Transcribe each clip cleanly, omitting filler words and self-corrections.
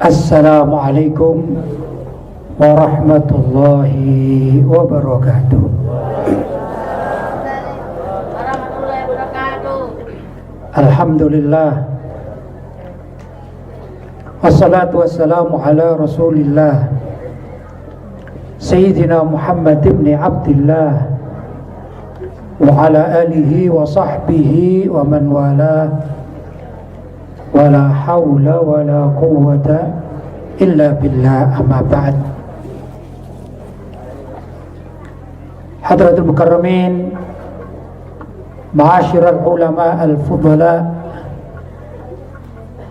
Assalamualaikum warahmatullahi wabarakatuh. Alhamdulillah, wassalatu wassalamu ala rasulillah Sayyidina Muhammad ibn Abdillah wa ala alihi wa sahbihi wa man wala wa la hawla wa la quwwata illa billah, amma ba'd. Hadratul Mukarramin, ma'asyiral ulama al-fudala,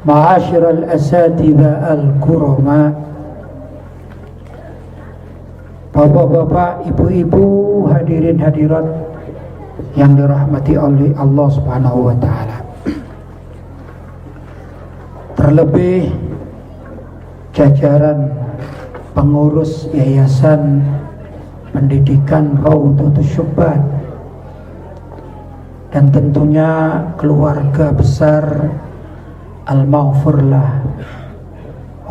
ma'asyiral asatidha al-kurama, bapak-bapak, ibu-ibu, hadirin hadirat yang dirahmati oleh Allah Subhanahu wa taala. Terlebih jajaran pengurus Yayasan Pendidikan Raudhatus Syubban dan tentunya keluarga besar Al-Maghfurlah,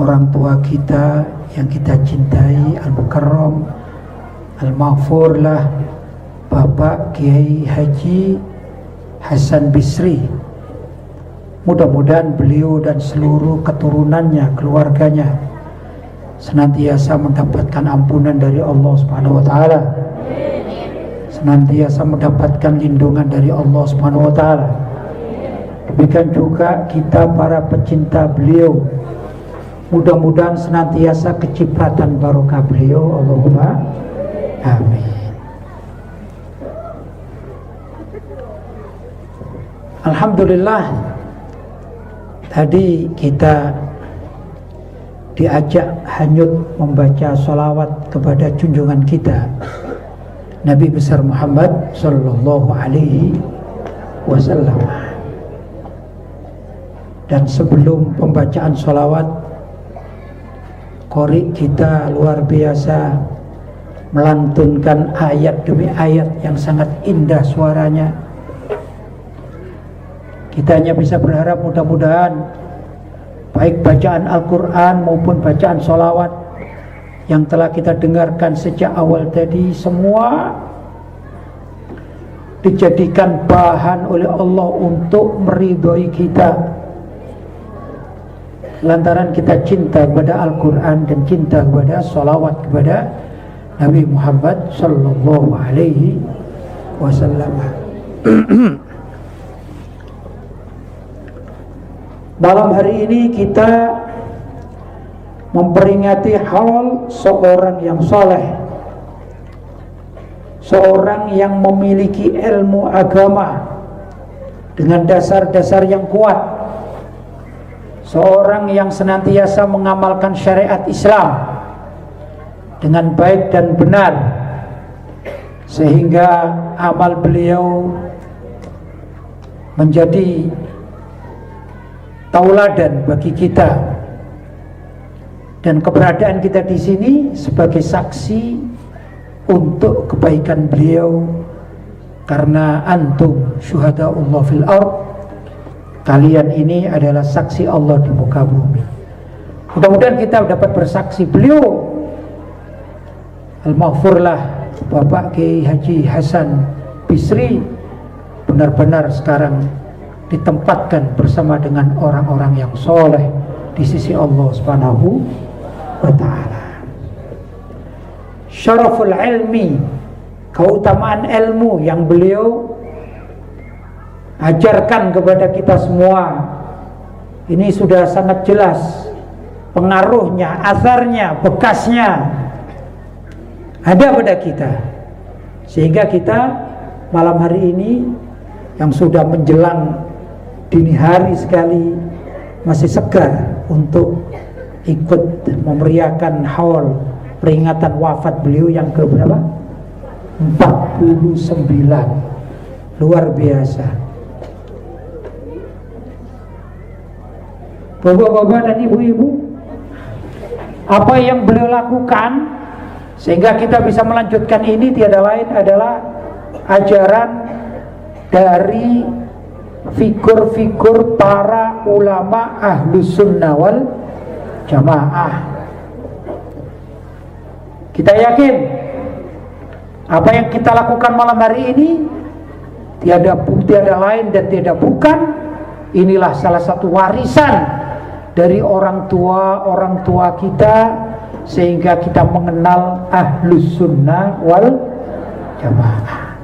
orang tua kita yang kita cintai, Al-Mukarram Al-Maghfurlah, Bapak Kiai Haji Hasan Bisri. Mudah-mudahan beliau dan seluruh keturunannya, keluarganya senantiasa mendapatkan ampunan dari Allah Subhanahu wa taala, senantiasa mendapatkan lindungan dari Allah Subhanahu wa taala. Demikian juga kita para pecinta beliau, mudah-mudahan senantiasa kecipratan barokah beliau. Allahumma amin. Alhamdulillah, tadi kita diajak hanyut membaca sholawat kepada junjungan kita Nabi besar Muhammad sallallahu alaihi wasallam. Dan sebelum pembacaan sholawat, qori kita luar biasa melantunkan ayat demi ayat yang sangat indah suaranya. Kita hanya bisa berharap mudah-mudahan baik bacaan Al-Quran maupun bacaan sholawat yang telah kita dengarkan sejak awal tadi, semua dijadikan bahan oleh Allah untuk meridhoi kita, lantaran kita cinta kepada Al-Quran dan cinta kepada sholawat kepada Nabi Muhammad sallallahu alaihi wasallam. Malam hari ini kita memperingati haul seorang yang soleh, seorang yang memiliki ilmu agama dengan dasar-dasar yang kuat, seorang yang senantiasa mengamalkan syariat Islam dengan baik dan benar, sehingga amal beliau menjadi tauladan bagi kita, dan keberadaan kita di sini sebagai saksi untuk kebaikan beliau, karena antum syuhadaullah fil ard, kalian ini adalah saksi Allah di muka bumi. Mudah-mudahan kita dapat bersaksi beliau Al-Maghfurlah Bapak Kiai Haji Hasan Bisri benar-benar sekarang ditempatkan bersama dengan orang-orang yang soleh di sisi Allah Subhanahu wa ta'ala. Syaraful ilmi, keutamaan ilmu yang beliau ajarkan kepada kita semua, ini sudah sangat jelas pengaruhnya, asarnya, bekasnya ada pada kita, sehingga kita malam hari ini yang sudah menjelang dini hari sekali masih segar untuk ikut memeriahkan haul peringatan wafat beliau yang ke berapa? 49. Luar biasa. Bapak-bapak dan ibu-ibu, apa yang beliau lakukan sehingga kita bisa melanjutkan ini tiada lain adalah ajaran dari figur-figur para ulama ahlus sunnah wal jamaah. Kita yakin apa yang kita lakukan malam hari ini tiada lain dan tiada bukan, inilah salah satu warisan dari orang tua kita, sehingga kita mengenal Ahlus Sunnah wal Jamaah.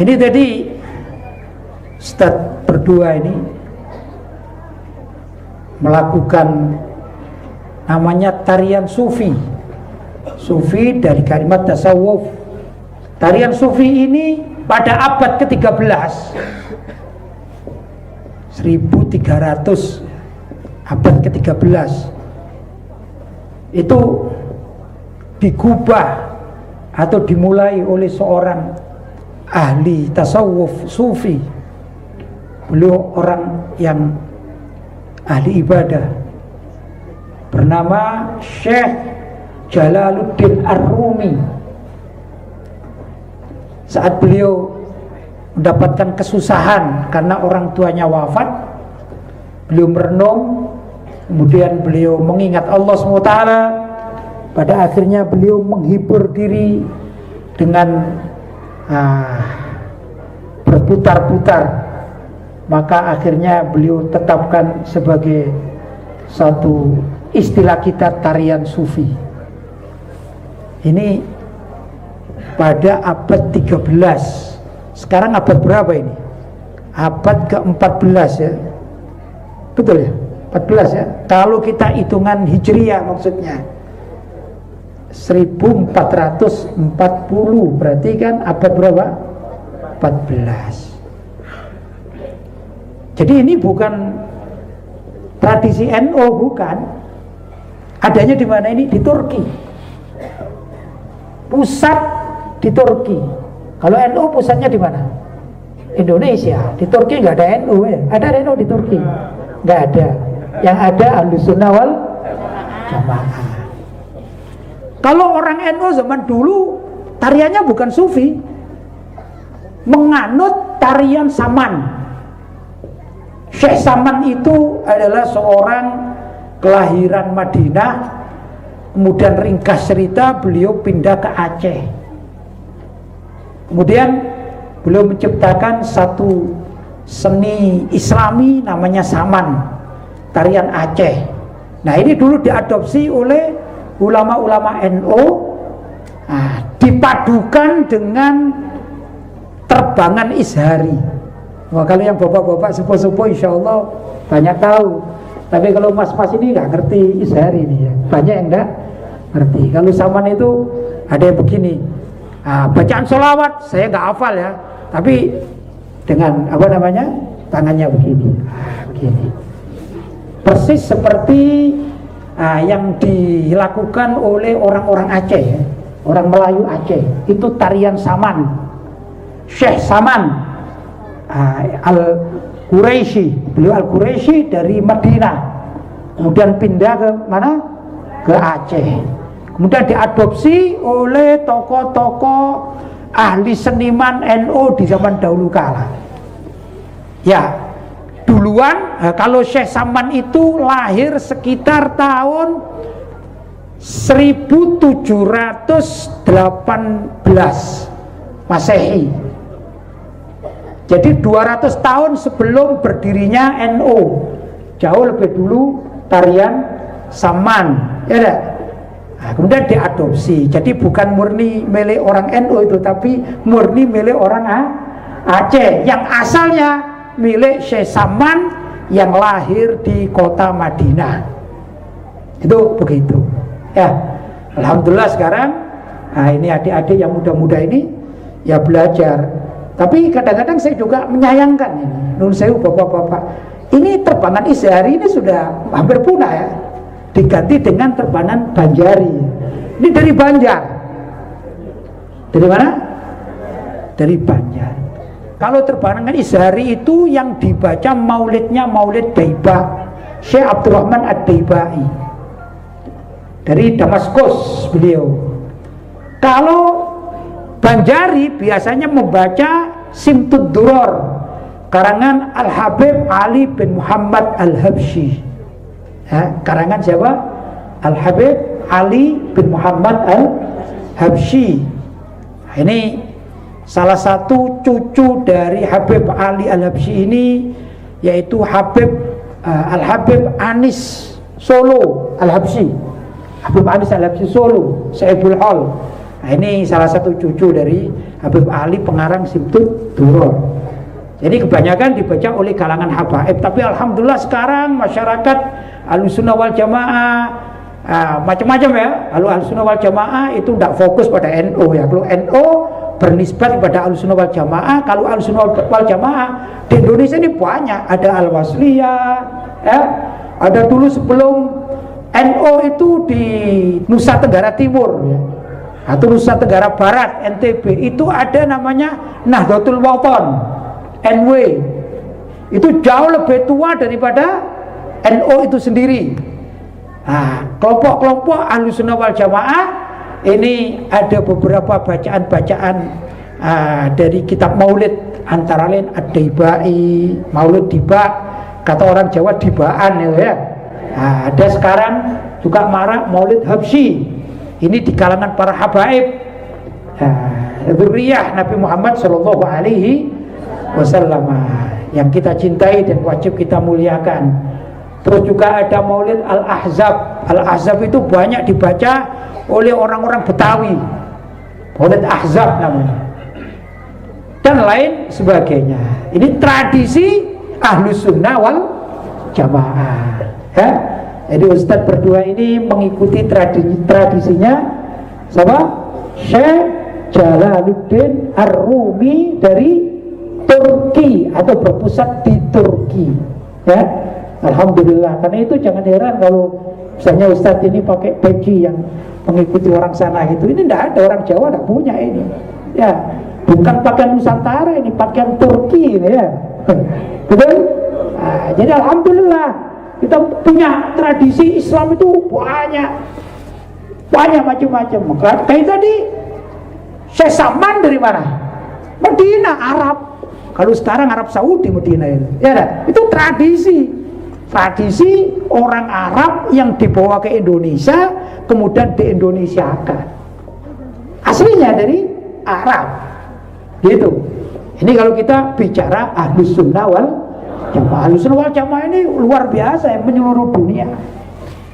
Ini tadi Ustaz berdua ini melakukan namanya tarian sufi. Sufi dari kalimat tasawuf. Tarian sufi ini pada abad ke-13, 1300, abad ke-13 itu digubah atau dimulai oleh seorang ahli tasawuf sufi. Beliau orang yang ahli ibadah, bernama Syekh Jalaluddin Ar-Rumi. Saat beliau mendapatkan kesusahan karena orang tuanya wafat, beliau merenung, kemudian beliau mengingat Allah SWT. Pada akhirnya beliau menghibur diri dengan berputar-putar. Maka akhirnya beliau tetapkan sebagai satu istilah kita tarian sufi. Ini pada abad 13. Sekarang abad berapa ini? Abad ke-14 ya. Betul ya? 14 ya. Kalau kita hitungan hijriah maksudnya 1440, berarti kan abad berapa? 14. Jadi ini bukan tradisi NU, bukan. Adanya di mana ini? Di Turki. Pusat di Turki. Kalau NU pusatnya di mana? Indonesia. Di Turki nggak ada NU ya. Ada NU di Turki? Nggak ada. Yang ada Ahlus Sunnah wal Jamaah. Kalau orang NU zaman dulu tariannya bukan sufi, menganut tarian Saman. Syekh Saman itu adalah seorang kelahiran Madinah, kemudian ringkas cerita beliau pindah ke Aceh. Kemudian beliau menciptakan satu seni Islami namanya Saman, tarian Aceh. Nah ini dulu diadopsi oleh ulama-ulama NU, dipadukan dengan terbangan Izhari. Wah, kalau yang bapak-bapak sepuh-sepuh insya Allah banyak tahu. Tapi kalau mas-mas ini nggak ngerti Izhari ini ya, banyak yang nggak ngerti. Kalau Saman itu ada yang begini, bacaan sholawat saya nggak hafal ya, tapi dengan apa namanya tangannya begini, begini. Persis seperti yang dilakukan oleh orang-orang Aceh, orang Melayu Aceh. Itu tarian Saman. Syekh Saman Al-Quraisy, beliau Al-Quraisy dari Madinah, kemudian pindah ke mana? Ke Aceh. Kemudian diadopsi oleh tokoh-tokoh ahli seniman NU di zaman dahulu kala. Ya, duluan kalau Syekh Saman itu lahir sekitar tahun 1718 Masehi. Jadi 200 tahun sebelum berdirinya NU, jauh lebih dulu tarian Saman, ya enggak? Nah, kemudian diadopsi. Jadi bukan murni milik orang NU itu, tapi murni milik orang Aceh yang asalnya milik Syekh Saman yang lahir di kota Madinah. Itu begitu. Ya, alhamdulillah sekarang ini adik-adik yang muda-muda ini ya belajar. Tapi kadang-kadang saya juga menyayangkan ini, nun sewu bapak-bapak, ini terbangan Izhari ini sudah hampir punah ya, diganti dengan terbangan Banjari. Ini dari Banjar. Dari mana? Dari Banjar. Kalau terbangan Izhari itu yang dibaca maulidnya Maulid Daibah Syekh Abdurrahman Ad-Daibai dari Damaskus beliau. Kalau Banjari biasanya membaca Simtud Duror, karangan Al-Habib Ali bin Muhammad Al-Habsyi. Karangan siapa? Al-Habib Ali bin Muhammad Al-Habsyi. Ini salah satu cucu dari Habib Ali Al-Habsyi ini, yaitu Al-Habib Anis Solo Al-Habsyi. Habib Anis Al-Habsyi Solo, Saibul Hal. Nah, ini salah satu cucu dari Habib Ali pengarang Simtud Duror. Jadi kebanyakan dibaca oleh kalangan habaib. Tapi alhamdulillah sekarang masyarakat Ahlussunnah wal Jamaah macam-macam ya. Kalau Ahlussunnah wal Jamaah itu tidak fokus pada NU ya. Kalau NU bernisbat kepada Ahlussunnah wal Jamaah. Kalau Ahlussunnah wal Jamaah di Indonesia ini banyak. Ada Al-Wasliyah ya. Ada dulu sebelum NU itu di Nusa Tenggara Timur ya, atau Nusa Tenggara Barat NTB, itu ada namanya Nahdlatul Wathon NW. Itu jauh lebih tua daripada NU itu sendiri. Nah, kelompok-kelompok Ahlussunnah wal Jamaah ini ada beberapa bacaan-bacaan dari kitab Maulid, antara lain Ad-Daibai, Maulid Diba, kata orang Jawa dibaan ya. Nah, ada sekarang juga marak Maulid Habsyi. Ini di kalangan para habaib, dzurriyyah Nabi Muhammad sallallahu alaihi wasallam yang kita cintai dan wajib kita muliakan. Terus juga ada Maulid Al-Ahzab. Al-Ahzab itu banyak dibaca oleh orang-orang Betawi. Maulid Ahzab namanya. Dan lain sebagainya. Ini tradisi Ahlussunnah wal Jamaah ya. Jadi Ustadz berdua ini mengikuti tradisinya siapa? Syekh Jalaluddin Ar-Rumi dari Turki, atau berpusat di Turki ya. Alhamdulillah. Karena itu jangan heran kalau misalnya Ustadz ini pakai peci yang mengikuti orang sana gitu. Ini tidak ada, orang Jawa tidak punya ini ya. Bukan pakaian Nusantara, ini pakaian Turki ini ya. Betul? Nah, jadi alhamdulillah kita punya tradisi Islam itu banyak macam-macam. Kayak tadi Syekh Saman dari mana? Medina, Arab. Kalau sekarang Arab Saudi Medina itu. Ya, itu tradisi orang Arab yang dibawa ke Indonesia, kemudian di Indonesiakan. Aslinya dari Arab. Gitu. Ini kalau kita bicara Ahlussunnah wal Jamaah. Ahlussunnah wal Jamaah ini luar biasa yang menyeluruh dunia.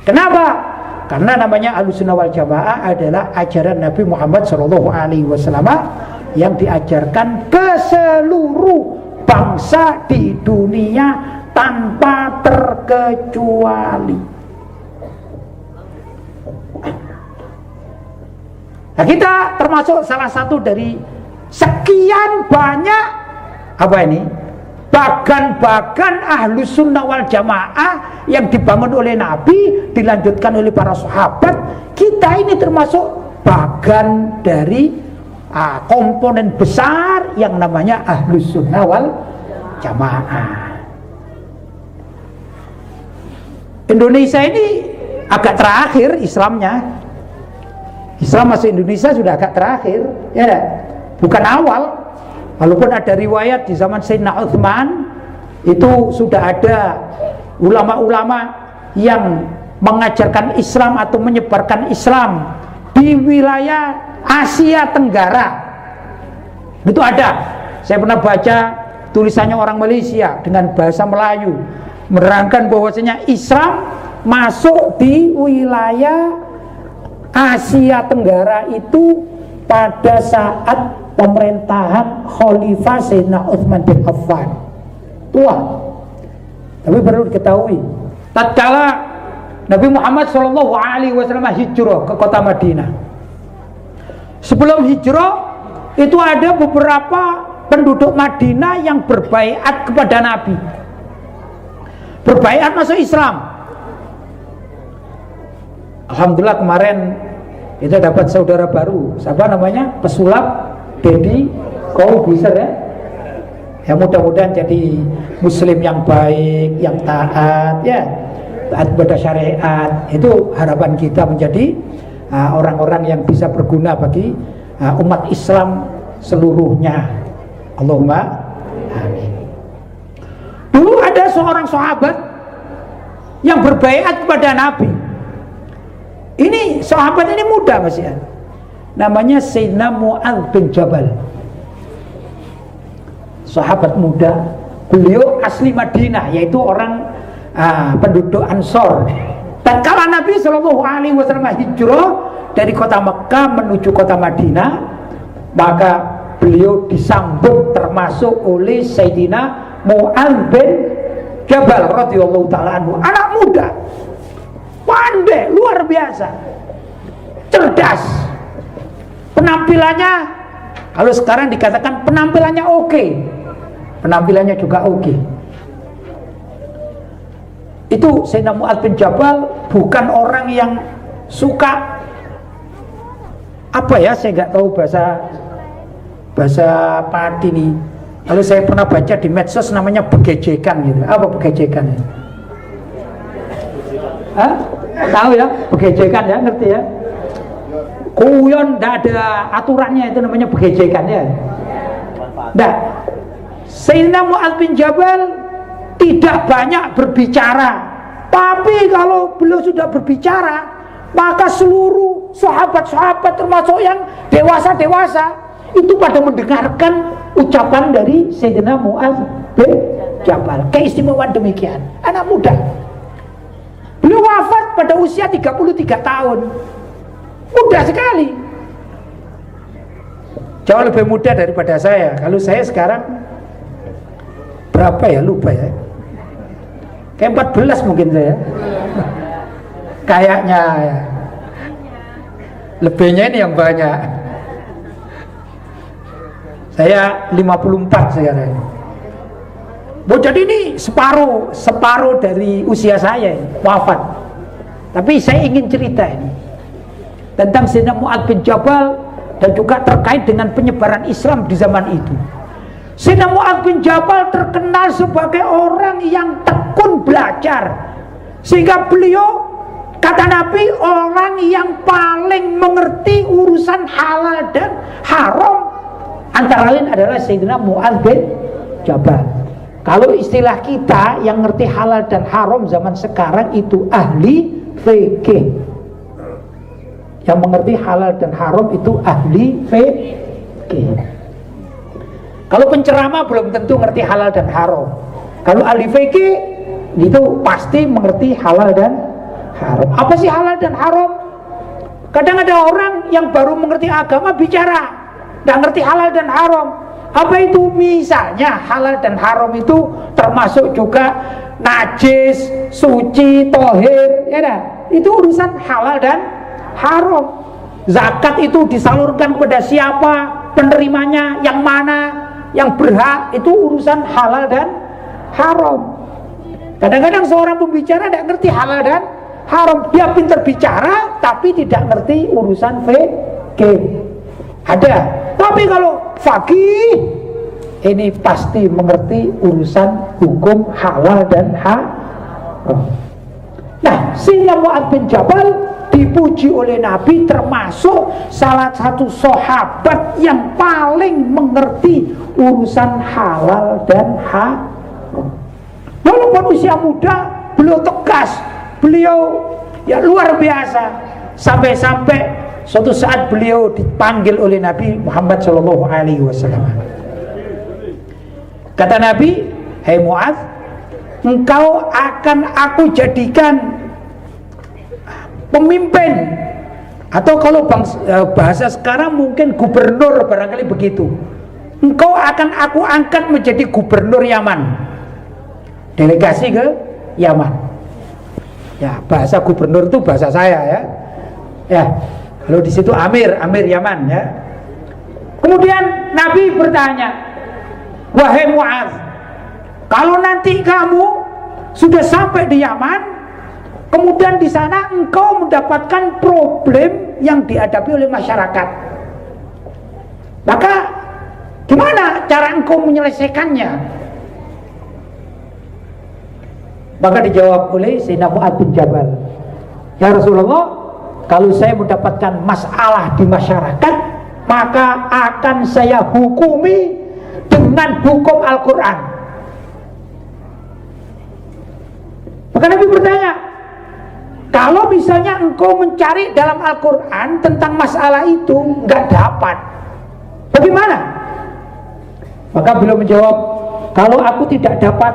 Kenapa? Karena namanya Ahlussunnah wal Jamaah adalah ajaran Nabi Muhammad SAW yang diajarkan ke seluruh bangsa di dunia tanpa terkecuali. Nah, kita termasuk salah satu dari sekian banyak bagan-bagan Ahlussunnah wal Jamaah yang dibangun oleh Nabi, dilanjutkan oleh para sahabat. Kita ini termasuk bagan dari komponen besar yang namanya Ahlussunnah wal Jamaah. Indonesia ini agak terakhir Islamnya. Islam masuk Indonesia sudah agak terakhir, ya, bukan awal. Walaupun ada riwayat di zaman Sayyidina Utsman itu sudah ada ulama-ulama yang mengajarkan Islam atau menyebarkan Islam di wilayah Asia Tenggara. Itu ada. Saya pernah baca tulisannya orang Malaysia dengan bahasa Melayu menerangkan bahwasanya Islam masuk di wilayah Asia Tenggara itu pada saat pemerintahan Khalifah Sayyidina Utsman bin Affan. Tua. Tapi perlu diketahui, tatkala Nabi Muhammad SAW hijrah ke kota Madinah, sebelum hijrah itu ada beberapa penduduk Madinah yang berbaiat kepada Nabi, berbaiat masuk Islam. Alhamdulillah kemarin kita dapat saudara baru, siapa namanya? Pesulap Dedi Corbuzier ya. Ya mudah-mudahan jadi muslim yang baik, yang taat ya, taat pada syariat. Itu harapan kita menjadi orang-orang yang bisa berguna bagi umat Islam seluruhnya. Allahumma amin. Ada seorang sahabat yang berbaiat kepada Nabi. Ini sahabat ini muda masih, namanya Sayyidina Mu'adz bin Jabal. Sahabat muda, beliau asli Madinah, yaitu orang penduduk Ansor. Dan kala Nabi SAW hijrah dari kota Mekah menuju kota Madinah, maka beliau disambut termasuk oleh Sayyidina Mu'adz bin Jabal radhiyallahu ta'ala anhu. Anak muda, pandai, luar biasa, cerdas, penampilannya kalau sekarang dikatakan penampilannya oke, penampilannya juga oke. Itu Sayyidina Mu'adz bin Jabal bukan orang yang suka apa ya, saya nggak tahu bahasa pati nih. Kalau saya pernah baca di medsos namanya begejekan gitu. Apa begejekan? Hah? Tahu ya? Begejekan ya, ngerti ya? Kuyon, tidak ada aturannya, itu namanya begejekan ya. Nah, Sayyidina Mu'adz bin Jabal tidak banyak berbicara, tapi kalau beliau sudah berbicara, maka seluruh sahabat-sahabat termasuk yang dewasa-dewasa itu pada mendengarkan ucapan dari Sayyidina Mu'adz bin Jabal. Keistimewaan demikian, anak muda. Beliau wafat pada usia 33 tahun. Muda sekali, jauh lebih muda daripada saya. Kalau saya sekarang berapa ya, lupa ya, kayak 14 mungkin saya kayaknya ya. Lebihnya ini yang banyak. Saya 54 sekarang. Jadi ini separuh dari usia saya wafat. Tapi saya ingin cerita ini tentang Sayyidina Mu'adz bin Jabal dan juga terkait dengan penyebaran Islam di zaman itu. Sayyidina Mu'adz bin Jabal terkenal sebagai orang yang tekun belajar, sehingga beliau, kata Nabi, orang yang paling mengerti urusan halal dan haram antara lain adalah Sayyidina Mu'adz bin Jabal. Kalau istilah kita yang ngerti halal dan haram zaman sekarang itu ahli fikih. Yang mengerti halal dan haram itu ahli fikih. Kalau penceramah belum tentu ngerti halal dan haram. Kalau ahli fikih itu pasti mengerti halal dan haram. Apa sih halal dan haram? Kadang ada orang yang baru mengerti agama bicara nggak ngerti halal dan haram. Apa itu? Misalnya halal dan haram itu termasuk juga najis, suci, tohir, ya dah. Itu urusan halal dan haram. Zakat itu disalurkan kepada siapa, penerimanya yang mana, yang berhak, itu urusan halal dan haram. Kadang-kadang seorang pembicara tidak ngerti halal dan haram. Dia pintar bicara tapi tidak ngerti urusan fikih. Ada. Tapi kalau faqih ini pasti mengerti urusan hukum halal dan haram. Nah, Sayyidina Mu'adz bin Jabal dipuji oleh Nabi termasuk salah satu sahabat yang paling mengerti urusan halal dan haram. Walaupun usia muda, beliau tegas, beliau ya luar biasa. Sampai-sampai suatu saat beliau dipanggil oleh Nabi Muhammad SAW. Kata Nabi, "Hai Mu'adz, engkau akan aku jadikan pemimpin," atau kalau bahasa sekarang mungkin gubernur, barangkali begitu. "Engkau akan aku angkat menjadi gubernur Yaman." Delegasi ke Yaman. Ya, bahasa gubernur itu bahasa saya ya. Ya, kalau di situ Amir Yaman ya. Kemudian Nabi bertanya, "Wahai Mu'adz, kalau nanti kamu sudah sampai di Yaman, kemudian di sana engkau mendapatkan problem yang dihadapi oleh masyarakat, maka gimana cara engkau menyelesaikannya?" Maka dijawab oleh Sayyidina Mu'adz bin Jabal, "Ya Rasulullah, kalau saya mendapatkan masalah di masyarakat, maka akan saya hukumi dengan hukum Al-Quran." Maka Nabi bertanya, kalau misalnya engkau mencari dalam Al-Quran tentang masalah itu nggak dapat, bagaimana? Maka beliau menjawab, kalau aku tidak dapat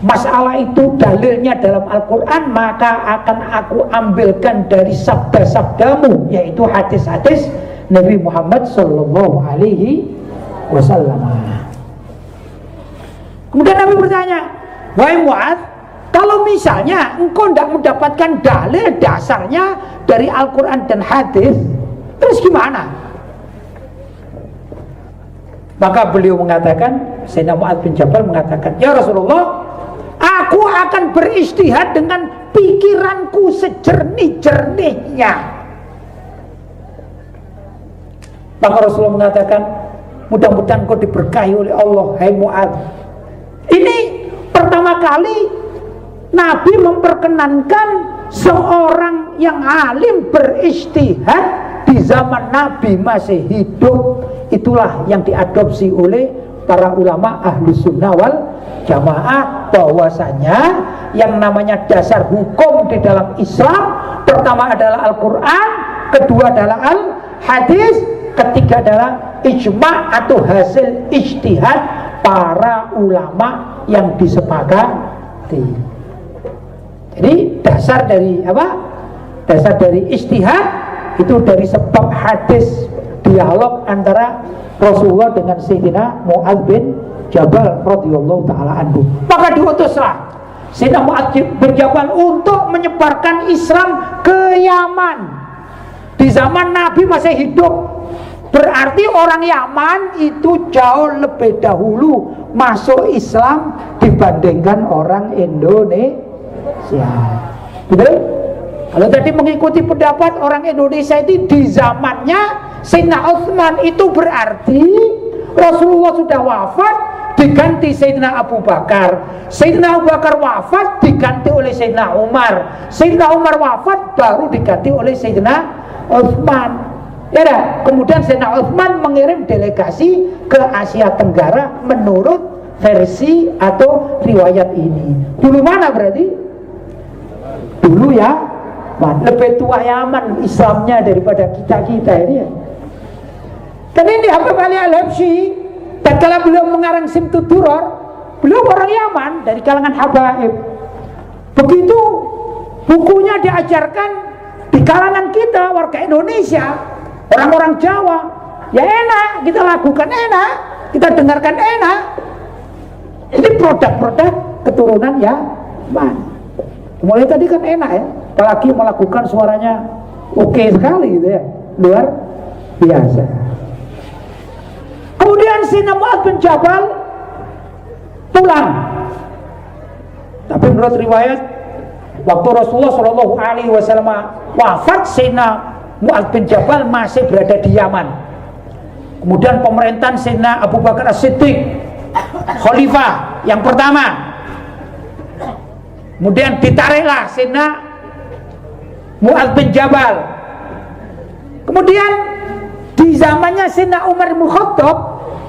masalah itu dalilnya dalam Al-Quran, maka akan aku ambilkan dari sabda-sabdamu, yaitu hadis-hadis Nabi Muhammad Sallallahu Alaihi Wasallam. Kemudian Nabi bertanya, wahai Mu'adz, kalau misalnya engkau tidak mendapatkan dalil dasarnya dari Al-Quran dan hadis, terus gimana? Maka beliau mengatakan, Sayyidina Mu'adz bin Jabal mengatakan, ya Rasulullah, aku akan beristihad dengan pikiranku sejernih-jernihnya. Maka Rasulullah mengatakan, mudah-mudahan kau diberkahi oleh Allah, hai Mu'adz. Ini pertama kali Nabi memperkenankan seorang yang alim beristihad di zaman Nabi masih hidup. Itulah yang diadopsi oleh para ulama Ahlus Sunnah wal Jamaah, bahwasanya yang namanya dasar hukum di dalam Islam pertama adalah Al-Quran, kedua adalah Al-Hadis, ketiga adalah ijma' atau hasil ijtihad para ulama yang disepakati. Jadi dasar dari apa? Dasar dari ijtihad itu dari sebab hadis, dialog antara Rasulullah dengan Sayyidina Mu'adz bin Jabal radhiyallahu taala anhu. Maka diutuslah Sayyidina Mu'adz bin Jabal untuk menyebarkan Islam ke Yaman di zaman Nabi masih hidup. Berarti orang Yaman itu jauh lebih dahulu masuk Islam dibandingkan orang Indonesia. Betul? Kalau tadi mengikuti pendapat orang Indonesia itu di zamannya Sayyidina Utsman, itu berarti Rasulullah sudah wafat diganti Sayyidina Abu Bakar. Sayyidina Abu Bakar wafat diganti oleh Sayyidina Umar. Sayyidina Umar wafat baru diganti oleh Sayyidina Utsman. Ya dah. Kemudian Sayyidina Utsman mengirim delegasi ke Asia Tenggara menurut versi atau riwayat ini. Dulu mana berarti? Dulu ya, lebih tua Yaman Islamnya daripada kita ini ya. Dan ini Habib Ali Al-Habsyi, dan kalau beliau mengarang Simtud Duror, beliau orang Yaman dari kalangan habaib. Begitu bukunya diajarkan di kalangan kita warga Indonesia, orang-orang Jawa, ya enak, kita lakukan enak, kita dengarkan enak. Ini produk-produk keturunan Yaman. Mulai tadi kan enak ya, apalagi melakukan suaranya oke sekali gitu ya, luar biasa. Kemudian Sayyidina Mu'adz bin Jabal pulang. Tapi menurut riwayat, waktu Rasulullah Shallallahu Alaihi Wasallam wafat, Sayyidina Mu'adz bin Jabal masih berada di Yaman. Kemudian pemerintahan Sayyidina Abu Bakar As-Siddiq, khalifah yang pertama. Kemudian ditariklah Sayyidina Mu'adz bin Jabal. Kemudian di zamannya Sayyidina Umar bin Khattab,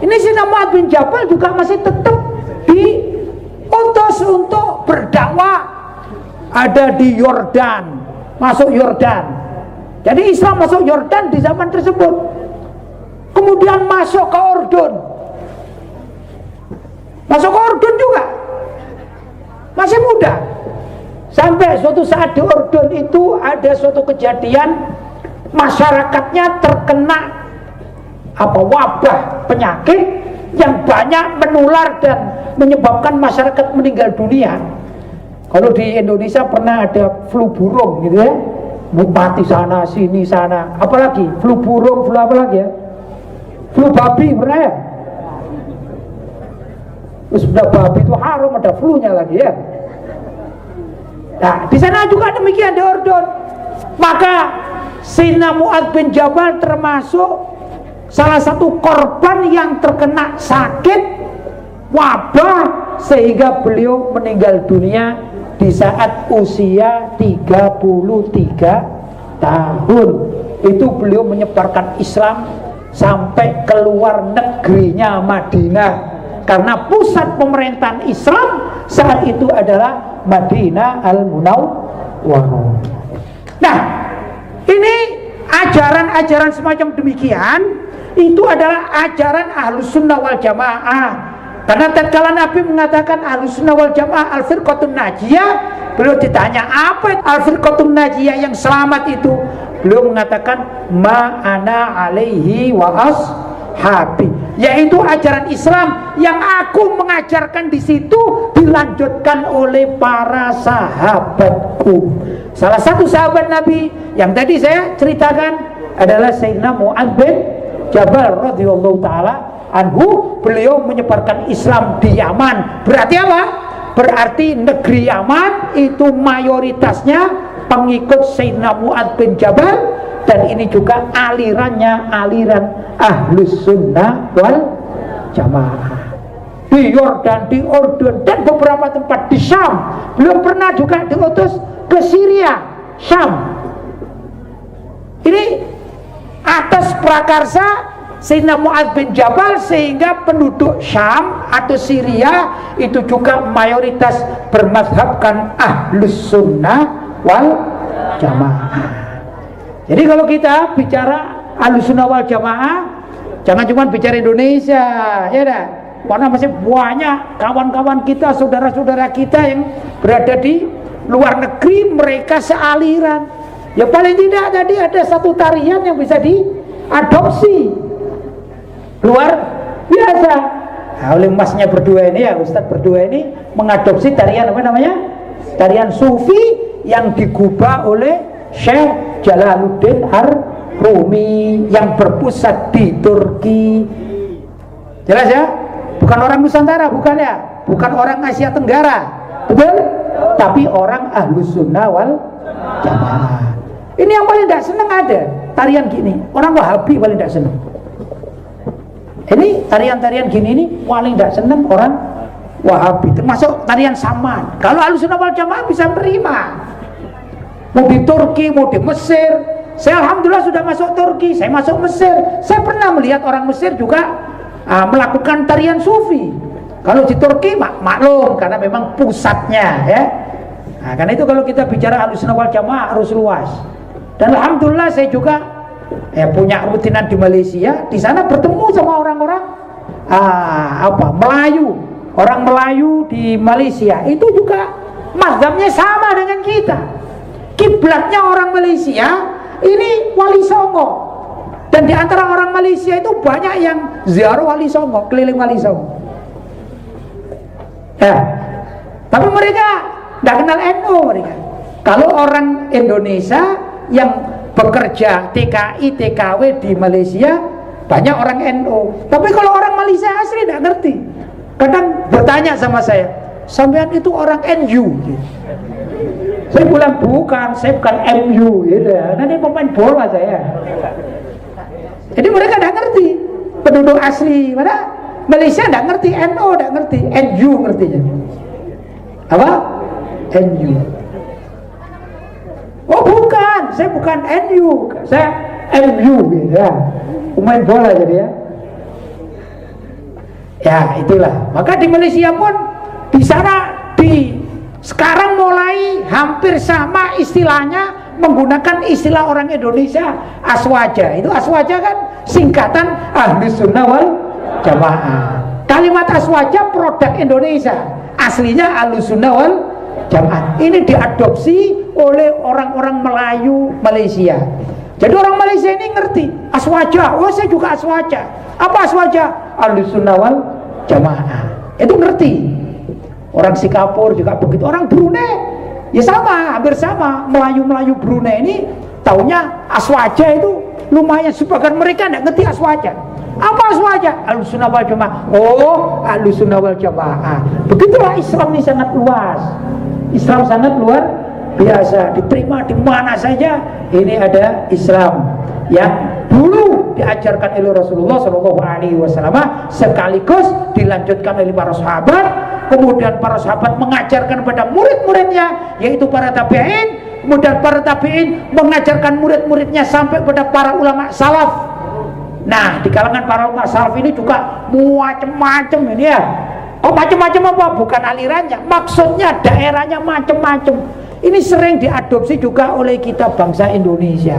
ini Sayyidina Mu'adz bin Jabal juga masih tetap diutus untuk berdakwah. Ada di Yordan, masuk Yordan. Jadi Islam masuk Yordan di zaman tersebut. Kemudian masuk ke Urdun. Masuk ke Urdun juga. Masih muda. Sampai suatu saat di Urdun itu ada suatu kejadian, masyarakatnya terkena wabah penyakit yang banyak menular dan menyebabkan masyarakat meninggal dunia. Kalau di Indonesia pernah ada flu burung gitu ya, mati sana sini sana, apalagi flu burung, flu apa lagi ya, flu babi pernah ya. Terus sudah babi itu harum, ada flu-nya lagi ya. Nah, di sana juga demikian di Urdun. Maka Sayyidina Mu'adz bin Jabal termasuk salah satu korban yang terkena sakit wabah sehingga beliau meninggal dunia di saat usia 33 tahun. Itu beliau menyebarkan Islam sampai keluar negerinya Madinah, karena pusat pemerintahan Islam saat itu adalah Madinah Al-Munawwarah. Nah, ini ajaran-ajaran semacam demikian itu adalah ajaran Ahlus Sunnah wal Jamaah. Karena tatkala Nabi mengatakan Ahlus Sunnah wal Jamaah al-firqatun najiyah, beliau ditanya apa al-firqatun najiyah yang selamat itu? Beliau mengatakan ma ana alaihi wa ashabi, yaitu ajaran Islam yang aku mengajarkan di situ dilanjutkan oleh para sahabatku. Salah satu sahabat Nabi yang tadi saya ceritakan adalah Sayyidina Mu'adz bin Jabal radhiyallahu taala anhu. Beliau menyebarkan Islam di Yaman. Berarti apa? Berarti negeri Yaman itu mayoritasnya pengikut Sayyidina Mu'adz bin Jabal, dan ini juga alirannya aliran Ahlus Sunnah wal Jamaah. Di Yordan, di Urdun, dan beberapa tempat di Syam. Belum pernah juga diutus ke Syria, Syam. Ini atas prakarsa Sayyidina Mu'adz bin Jabal, sehingga penduduk Syam atau Syria itu juga mayoritas bermazhabkan Ahlus Sunnah wal Jamaah. Jadi kalau kita bicara Ahlus Sunnah wal Jamaah, jangan cuma bicara Indonesia, ya dah. Karena masih banyak kawan-kawan kita, saudara-saudara kita yang berada di luar negeri, mereka sealiran. Ya paling tidak tadi ada satu tarian yang bisa diadopsi luar biasa. Nah, oleh masnya berdua ini, ya Ustadz berdua ini mengadopsi tarian apa namanya? Tarian Sufi yang digubah oleh Syekh Jalaluddin Ar-Rumi yang berpusat di Turki. Jelas ya? Bukan orang Nusantara, bukan ya? Bukan orang Asia Tenggara, betul? Tapi orang Ahlus Sunnah wal Jamaah. Ini yang paling tidak senang ada tarian gini. Orang Wahabi paling tidak senang. Ini tarian-tarian gini ini paling tidak senang orang Wahabi. Termasuk tarian Saman. Kalau Ahlus Sunnah wal Jamaah bisa menerima. Mau di Turki, mau di Mesir. Saya alhamdulillah sudah masuk Turki, saya masuk Mesir. Saya pernah melihat orang Mesir juga melakukan tarian sufi. Kalau di Turki maklum karena memang pusatnya ya. Nah, karena itu kalau kita bicara Ahlus Sunnah wal Jamaah harus luas. Dan alhamdulillah saya juga punya rutinan di Malaysia. Di sana bertemu sama orang-orang Melayu. Orang Melayu di Malaysia itu juga mazhabnya sama dengan kita. Kiblatnya orang Malaysia ini Wali Songo. Dan di antara orang Malaysia itu banyak yang ziarah Wali Songo, keliling Wali Songo. Tapi mereka tidak kenal NU mereka. Kalau orang Indonesia yang bekerja TKI, TKW di Malaysia banyak orang NU. Tapi kalau orang Malaysia asli tidak ngerti. Kadang bertanya sama saya, sampean itu orang NU? Saya bilang bukan, saya bukan MU gitu ya. Nanti pemain bola saya. Jadi mereka tidak ngerti penduduk asli mana Malaysia tidak ngerti NU, tidak ngerti NU, ngertinya apa? NU. Oh bukan, saya bukan NU, saya MU gitu ya. Pemain bola jadi ya. Ya itulah. Maka di Malaysia pun di sana sekarang mulai hampir sama istilahnya, menggunakan istilah orang Indonesia aswaja. Itu aswaja kan singkatan Ahlus Sunnah wal Jamaah. Kalimat aswaja produk Indonesia, aslinya Ahlus Sunnah wal Jamaah. Ini diadopsi oleh orang-orang Melayu Malaysia. Jadi orang Malaysia ini ngerti aswaja. Oh saya juga aswaja. Apa aswaja? Ahlus Sunnah wal Jamaah. Itu ngerti. Orang Singapura juga begitu, orang Brunei ya sama, hampir sama. Melayu-Melayu Brunei ini taunya aswaja itu lumayan, sebagian mereka tidak ngerti aswaja. Apa aswaja? Ahlus Sunnah wal Jamaah. Oh, Ahlus Sunnah wal Jamaah. Begitulah Islam ini sangat luas. Islam sangat luar biasa, diterima di mana saja. Ini ada Islam yang dulu diajarkan oleh Rasulullah SAW, sekaligus dilanjutkan oleh para sahabat. Kemudian para sahabat mengajarkan kepada murid-muridnya, yaitu para tabi'in. Kemudian para tabi'in mengajarkan murid-muridnya sampai kepada para ulama salaf. Nah, di kalangan para ulama salaf ini juga macam-macam ini ya. Oh, macam-macam apa? Bukan alirannya, maksudnya daerahnya macam-macam. Ini sering diadopsi juga oleh kita bangsa Indonesia.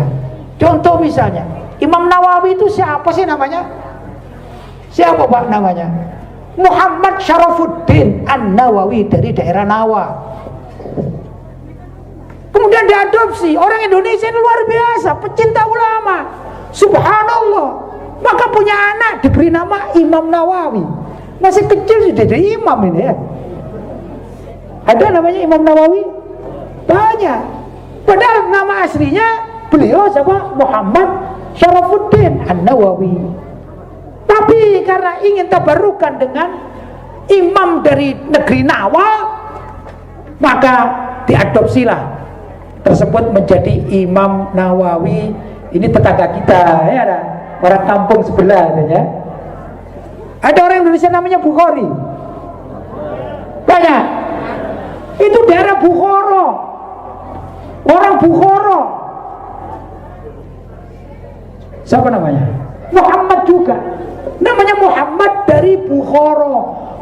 Contoh misalnya, Imam Nawawi itu siapa sih namanya? Siapa Pak namanya? Muhammad Syarafuddin An-Nawawi dari daerah Nawa. Kemudian diadopsi. Orang Indonesia ini luar biasa, pecinta ulama. Subhanallah. Maka punya anak diberi nama Imam Nawawi. Masih kecil sudah jadi imam ini ya. Ada namanya Imam Nawawi? Banyak. Padahal nama aslinya beliau siapa? Muhammad Syarafuddin An-Nawawi. Tapi karena ingin tabarukan dengan imam dari negeri Nawa, maka diadopsilah tersebut menjadi Imam Nawawi. Ini tetangga kita ya, ada orang kampung sebelah ya. Ada orang Indonesia namanya Bukhari. Banyak. Itu daerah Bukhara. Orang Bukhara. Siapa namanya? Muhammad juga. Namanya Muhammad dari Bukhara.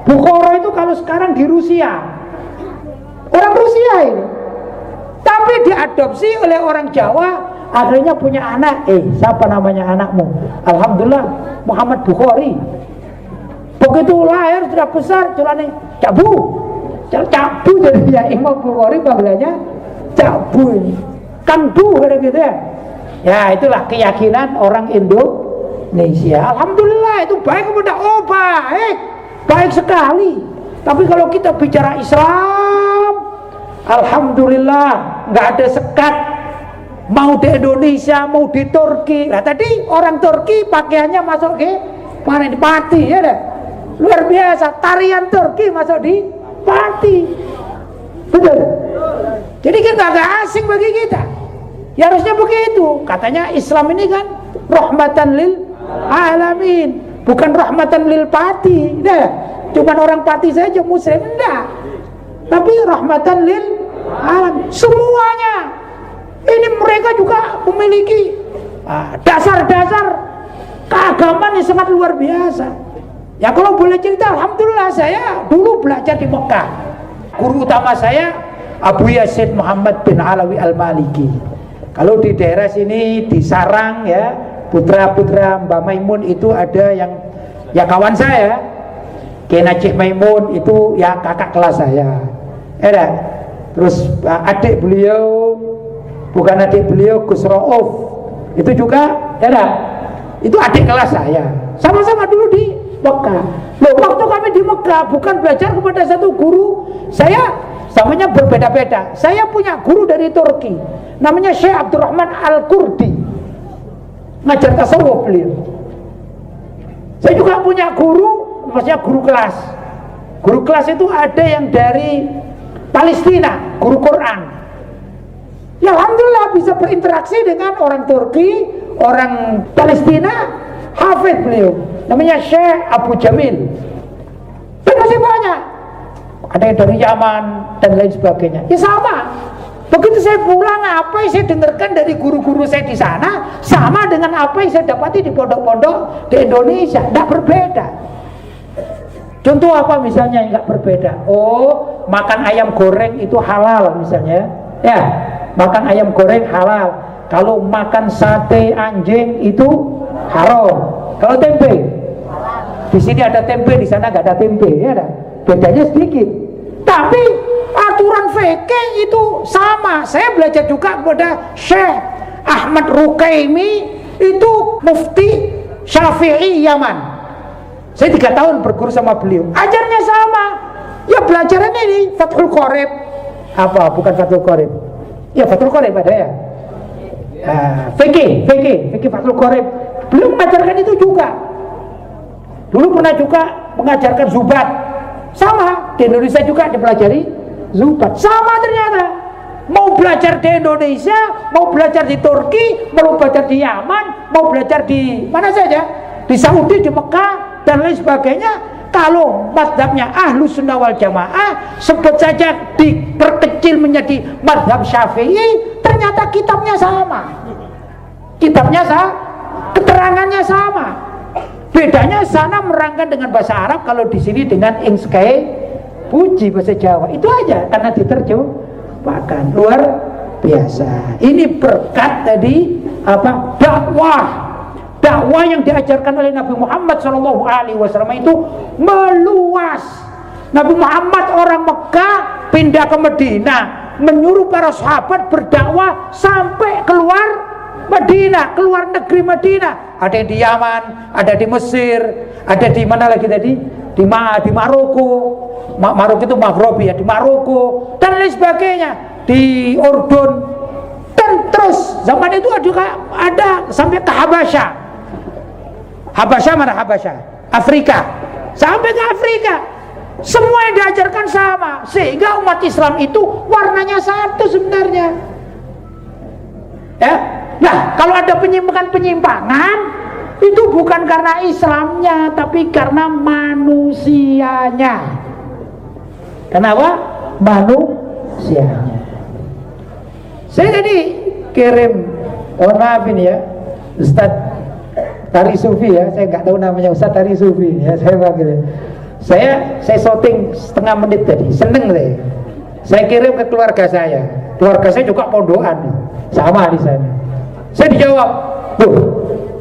Bukhara itu kalau sekarang di Rusia. Orang Rusia ini. Tapi diadopsi oleh orang Jawa, akhirnya punya anak. Siapa namanya anakmu? Alhamdulillah, Muhammad Bukhari. Begitu lahir sudah besar, jalannya Cabu. Cabu jadi Imam Bukhari panggilannya Cabu ini. Kandu kayak gitu ya. Ya itulah keyakinan orang Indonesia. Alhamdulillah itu baik kepada baik sekali. Tapi kalau kita bicara Islam, alhamdulillah nggak ada sekat. Mau di Indonesia, mau di Turki. Nah tadi orang Turki pakaiannya masuk ke mana di Pati ya deh. Luar biasa, tarian Turki masuk di Pati. Betul. Jadi kita nggak asing bagi kita. Ya harusnya begitu. Katanya Islam ini kan rahmatan lil alamin, bukan rahmatan lil Pati. Nah, cuman orang Pati saja muslim enggak. Tapi rahmatan lil alamin semuanya. Ini mereka juga memiliki dasar-dasar keagamaan yang sangat luar biasa. Ya kalau boleh cerita, alhamdulillah saya dulu belajar di Mekah. Guru utama saya Abu Yazid Muhammad bin Alawi Al-Maliki. Kalau di daerah sini di Sarang ya, putra-putra Mbah Maimun itu ada yang ya kawan saya. Kiai Najih Maimun itu ya kakak kelas saya. Terus adik beliau, bukan adik beliau, Gus Rauf itu juga itu adik kelas saya. Sama-sama dulu di Mekah. Loh, waktu kami di Mekah bukan belajar kepada satu guru. Saya samanya berbeda-beda. Saya punya guru dari Turki, namanya Syekh Abdurrahman Al-Kurdi. Ngajar tasawuf beliau. Saya juga punya guru, maksudnya guru kelas. Guru kelas itu ada yang dari Palestina, guru Quran. Ya alhamdulillah bisa berinteraksi dengan orang Turki, orang Palestina, hafid beliau. Namanya Syekh Abu Jamil. Dan masih banyak. Ada yang dari Yaman dan lain sebagainya. Ya sama. Begitu saya pulang, apa yang saya dengarkan dari guru-guru saya di sana sama dengan apa yang saya dapati di pondok-pondok di Indonesia. Tidak berbeda. Contoh apa misalnya yang nggak berbeda? Oh, makan ayam goreng itu halal misalnya. Ya, makan ayam goreng halal. Kalau makan sate anjing itu haram. Kalau tempe, di sini ada tempe, di sana nggak ada tempe, ya ada. Bedanya sedikit. Tapi aturan fikih itu sama. Saya belajar juga kepada Syekh Ahmad Rukaimi, itu mufti Syafi'i Yaman. Saya 3 tahun berguru sama beliau. Ajarnya sama. Ya pelajarannya ini Fathul Qorib. Apa? Bukan Fathul Qorib. Ya Fathul Qorib ada ya. Fikih Fathul Qorib. Beliau mengajarkan itu juga. Dulu pernah juga mengajarkan Zubat. Sama, di Indonesia juga dipelajari Zubat. Sama ternyata. Mau belajar di Indonesia, mau belajar di Turki, mau belajar di Yaman, mau belajar di mana saja, di Saudi, di Mekah dan lain sebagainya. Kalau mazhabnya Ahlus Sunnah wal Jamaah, sebut saja diperkecil menjadi mazhab Syafi'i, ternyata kitabnya sama. Keterangannya sama. Bedanya sana merangkan dengan bahasa Arab, kalau di sini dengan inskai puji bahasa Jawa. Itu aja, karena diterjemahkan. Luar biasa. Ini berkat tadi apa? Dakwah yang diajarkan oleh Nabi Muhammad SAW itu meluas. Nabi Muhammad orang Mekah pindah ke Madinah, menyuruh para sahabat berdakwah sampai keluar Madinah, keluar negeri Madinah. Ada yang di Yaman, ada di Mesir, ada di mana lagi tadi? Di Maroko. Maroko itu Maghrib ya, di Maroko dan lain sebagainya, di Urdun. Dan terus zaman itu ada sampai ke Habasyah mana Habasyah? Afrika. Sampai ke Afrika. Semua yang diajarkan sama, sehingga umat Islam itu warnanya satu sebenarnya. Ya. Nah, kalau ada penyimpangan itu bukan karena Islamnya, tapi karena manusianya. Kenapa? Manusianya. Saya tadi kirim, maaf ini ya, Ustadz Tari Sufi ya, saya nggak tahu namanya Ustadz Tari Sufi ya, saya panggil. Saya shooting setengah menit tadi, seneng saya kirim ke keluarga saya. Keluarga saya juga pondokan, sama di sana. Saya dijawab, tuh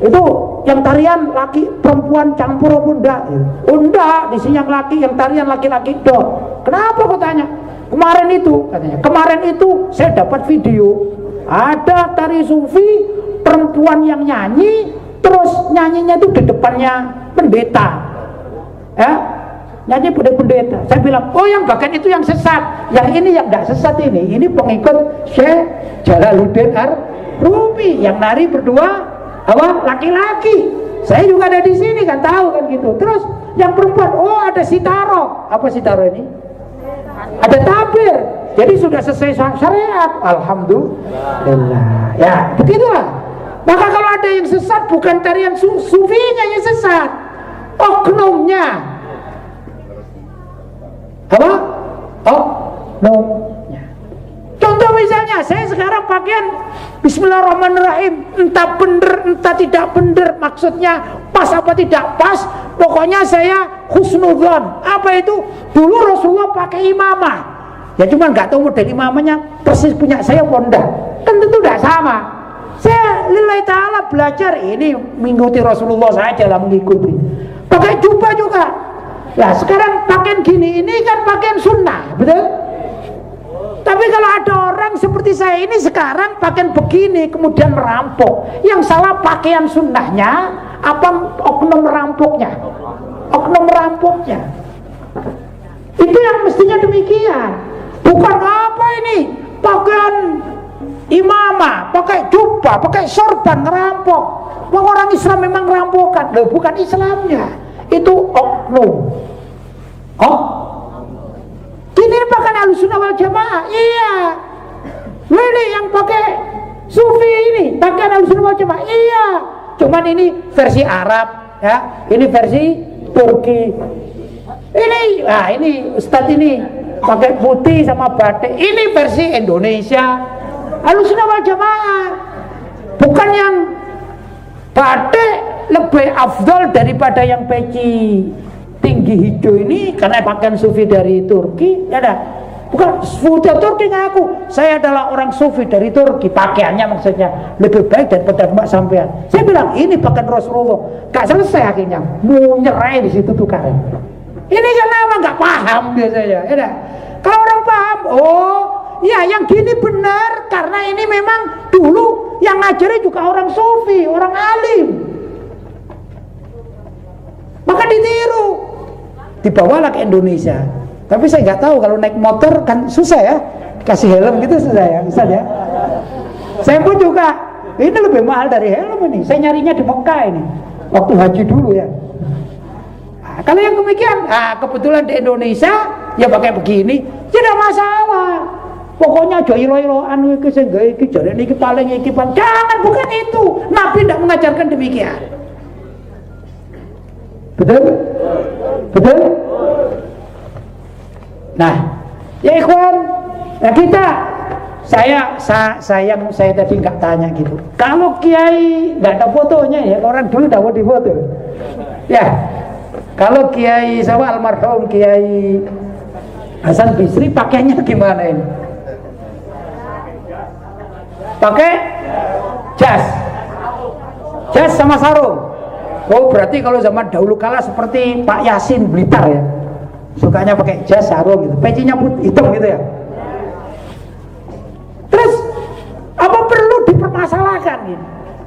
itu yang tarian laki perempuan campur apa enggak? Oh enggak, di sini yang laki, yang tarian laki-laki dong. Kenapa kau tanya? Kemarin itu katanya, kemarin itu saya dapat video ada tari sufi perempuan yang nyanyi, terus nyanyinya itu di depannya pendeta, ya, nyanyi pada pendeta. Saya bilang, oh yang bagian itu yang sesat, yang ini yang tidak sesat ini pengikut Syekh Jalaluddin Ar-Rumi yang nari berdua apa laki-laki. Saya juga ada di sini kan tahu kan gitu. Terus yang perempuan, oh ada sitaro, apa sitaro ini? Ada tabir. Jadi sudah selesai syariat. Alhamdulillah. Ya begitulah. Maka kalau ada yang sesat, bukan tarian sufinya yang sesat, oknumnya. Apa? Oknumnya. Contoh misalnya, saya sekarang pakaian Bismillahirrahmanirrahim, entah bener entah tidak bener, maksudnya pas apa tidak pas, pokoknya saya husnudzon. Apa itu? Dulu Rasulullah pakai imamah, ya cuma nggak tahu model imamahnya persis punya saya ponda, kan tentu tidak sama. Saya lillahi ta'ala belajar ini mengikuti Rasulullah saja lah, mengikuti. Pakai jubah juga. Nah sekarang pakaian gini ini kan pakaian sunnah, betul? Tapi kalau ada orang seperti saya ini sekarang pakaian begini kemudian merampok, yang salah pakaian sunnahnya apa oknum merampoknya? Oknum merampoknya. Itu yang mestinya demikian. Bukan apa ini pakaian imamah, pakai jubah, pakai sorban ngerampok. Orang Islam memang merampokan, loh bukan Islamnya. Itu oknum. Oh, ini pakai Ahlussunnah wal Jamaah. Iya. Ini yang pakai sufi ini pakai Ahlussunnah wal Jamaah. Iya. Cuman ini versi Arab, ya. Ini versi Turki. Ini Ustadz ini pakai putih sama batik. Ini versi Indonesia. Ahlussunnah wal Jamaah. Bukan yang batik lebih afdal daripada yang peci tinggi hijau ini karena pakaian sufi dari Turki, ya dah. Bukan sufi Turki ngaku, saya adalah orang sufi dari Turki, pakaiannya maksudnya lebih baik daripada mbak sampean. Saya bilang ini pakaian Rasulullah, gak selesai akhirnya, mau nyerai di situ tuh karen. Ini kenapa nggak paham biasanya, ya dah. Kalau orang paham, oh ya yang gini benar karena ini memang dulu yang ngajari juga orang sufi, orang alim, maka ditiru. Dibawalah ke Indonesia. Tapi saya nggak tahu kalau naik motor kan susah ya, kasih helm gitu susah ya, Ustaz ya. Saya pun juga ini lebih mahal dari helm ini. Saya nyarinya di Mekah ini waktu haji dulu ya. Nah, kalau yang demikian, kebetulan di Indonesia ya pakai begini, tidak masalah. Pokoknya aja ilo-ilo anu iki sing gawe iki jare niki paling iki Bang. Jangan, bukan itu. Nabi tidak mengajarkan demikian. Betul? Betul? Nah, ya ikhwan, nah kita saya tadi nggak tanya gitu. Kalau kiai nggak ada fotonya ya, orang dulu dapat di foto. Ya, kalau Kiai sama almarhum Kiai Hasan Bisri pakainya gimana ini? Pakai jas sama sarung. Oh, berarti kalau zaman dahulu kala seperti Pak Yasin Blitar ya, sukanya pakai jas sarung gitu, pecinya hitam gitu ya. Terus apa perlu dipermasalahkan gitu?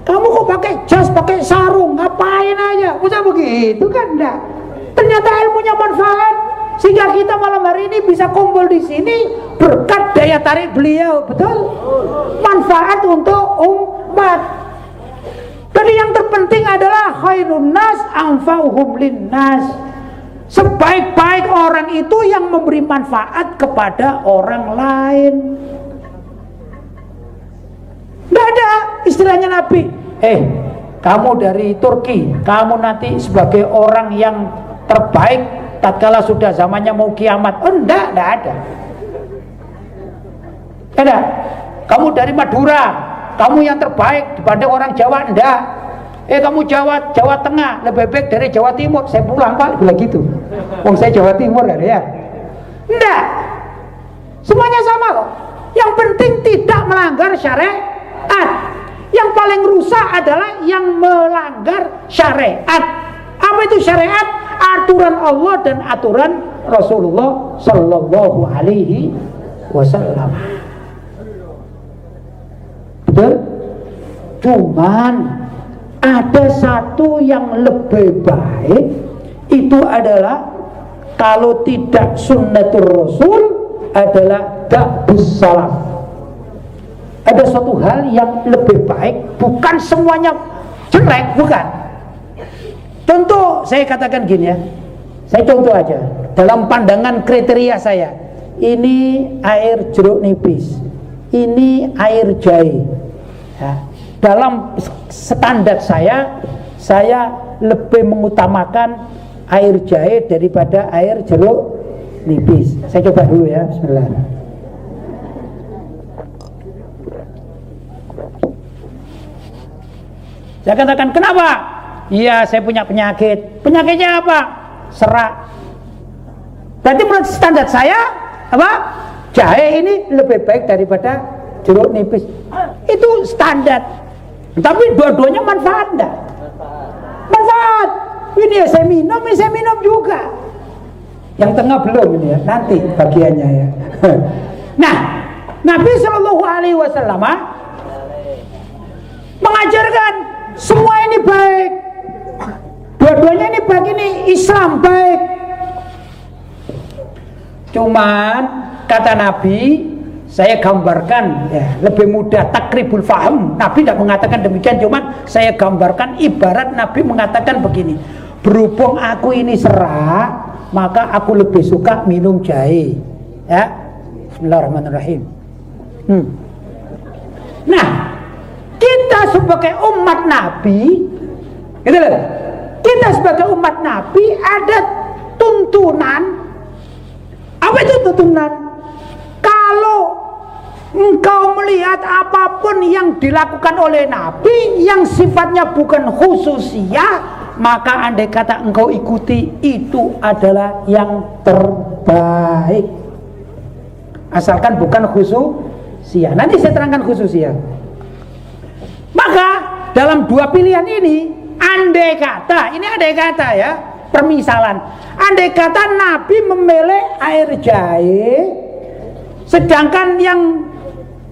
Kamu kok pakai jas, pakai sarung, ngapain aja? Usah begitu kan? Enggak. Ternyata ilmunya manfaat, sehingga kita malam hari ini bisa kumpul di sini berkat daya tarik beliau, betul? Manfaat untuk umat. Jadi yang terpenting adalah khairun nas anfa'uhum linnas. Sebaik-baik orang itu yang memberi manfaat kepada orang lain. Tidak ada istilahnya Nabi, kamu dari Turki, kamu nanti sebagai orang yang terbaik tatkala sudah zamannya mau kiamat. Oh, enggak ada. Ada. Kamu dari Madura, kamu yang terbaik dibanding orang Jawa. Enggak. Kamu Jawa Tengah lebih baik dari Jawa Timur. Saya pulang Pak, bilang gitu. Saya Jawa Timur ya. Enggak. Semuanya sama kok. Yang penting tidak melanggar syariat. Yang paling rusak adalah yang melanggar syariat. Apa itu syariat? Aturan Allah dan aturan Rasulullah Sallallahu Alaihi Wasallam. Betul? Cuman ada satu yang lebih baik, itu adalah kalau tidak sunnatul Rasul adalah da'bus salaf. Ada suatu hal yang lebih baik, bukan semuanya jelek, bukan. Contoh saya katakan gini ya, saya contoh aja dalam pandangan kriteria saya, ini air jeruk nipis, ini air jahe ya. Dalam standar saya lebih mengutamakan air jahe daripada air jeruk nipis. Saya coba dulu ya, bismillah. Saya katakan, kenapa? Iya, saya punya penyakit. Penyakitnya apa? Serak. Berarti menurut standar saya, apa? Jahe ini lebih baik daripada jeruk nipis. Itu standar. Tapi dua-duanya manfaat enggak? Manfaat. Ini saya minum juga. Yang tengah belum ini ya, nanti bagiannya ya. Nah, Nabi Shallallahu Alaihi Wasallam mengajarkan semua ini baik, dua-duanya ini baik, ini Islam baik. Cuman kata Nabi, saya gambarkan ya, lebih mudah takribul faham. Nabi tidak mengatakan demikian, cuman saya gambarkan ibarat Nabi mengatakan begini, berhubung aku ini serak, maka aku lebih suka minum jahe ya. Bismillahirrahmanirrahim. Nah, kita sebagai umat Nabi, gitu loh. Kita sebagai umat Nabi ada tuntunan. Apa itu tuntunan? Kalau engkau melihat apapun yang dilakukan oleh Nabi yang sifatnya bukan khususiyah, maka andai kata engkau ikuti, itu adalah yang terbaik. Asalkan bukan khususiyah. Nanti saya terangkan khususiyah. Maka dalam dua pilihan ini, andai kata ya, permisalan, andai kata Nabi memilih air jahe, sedangkan yang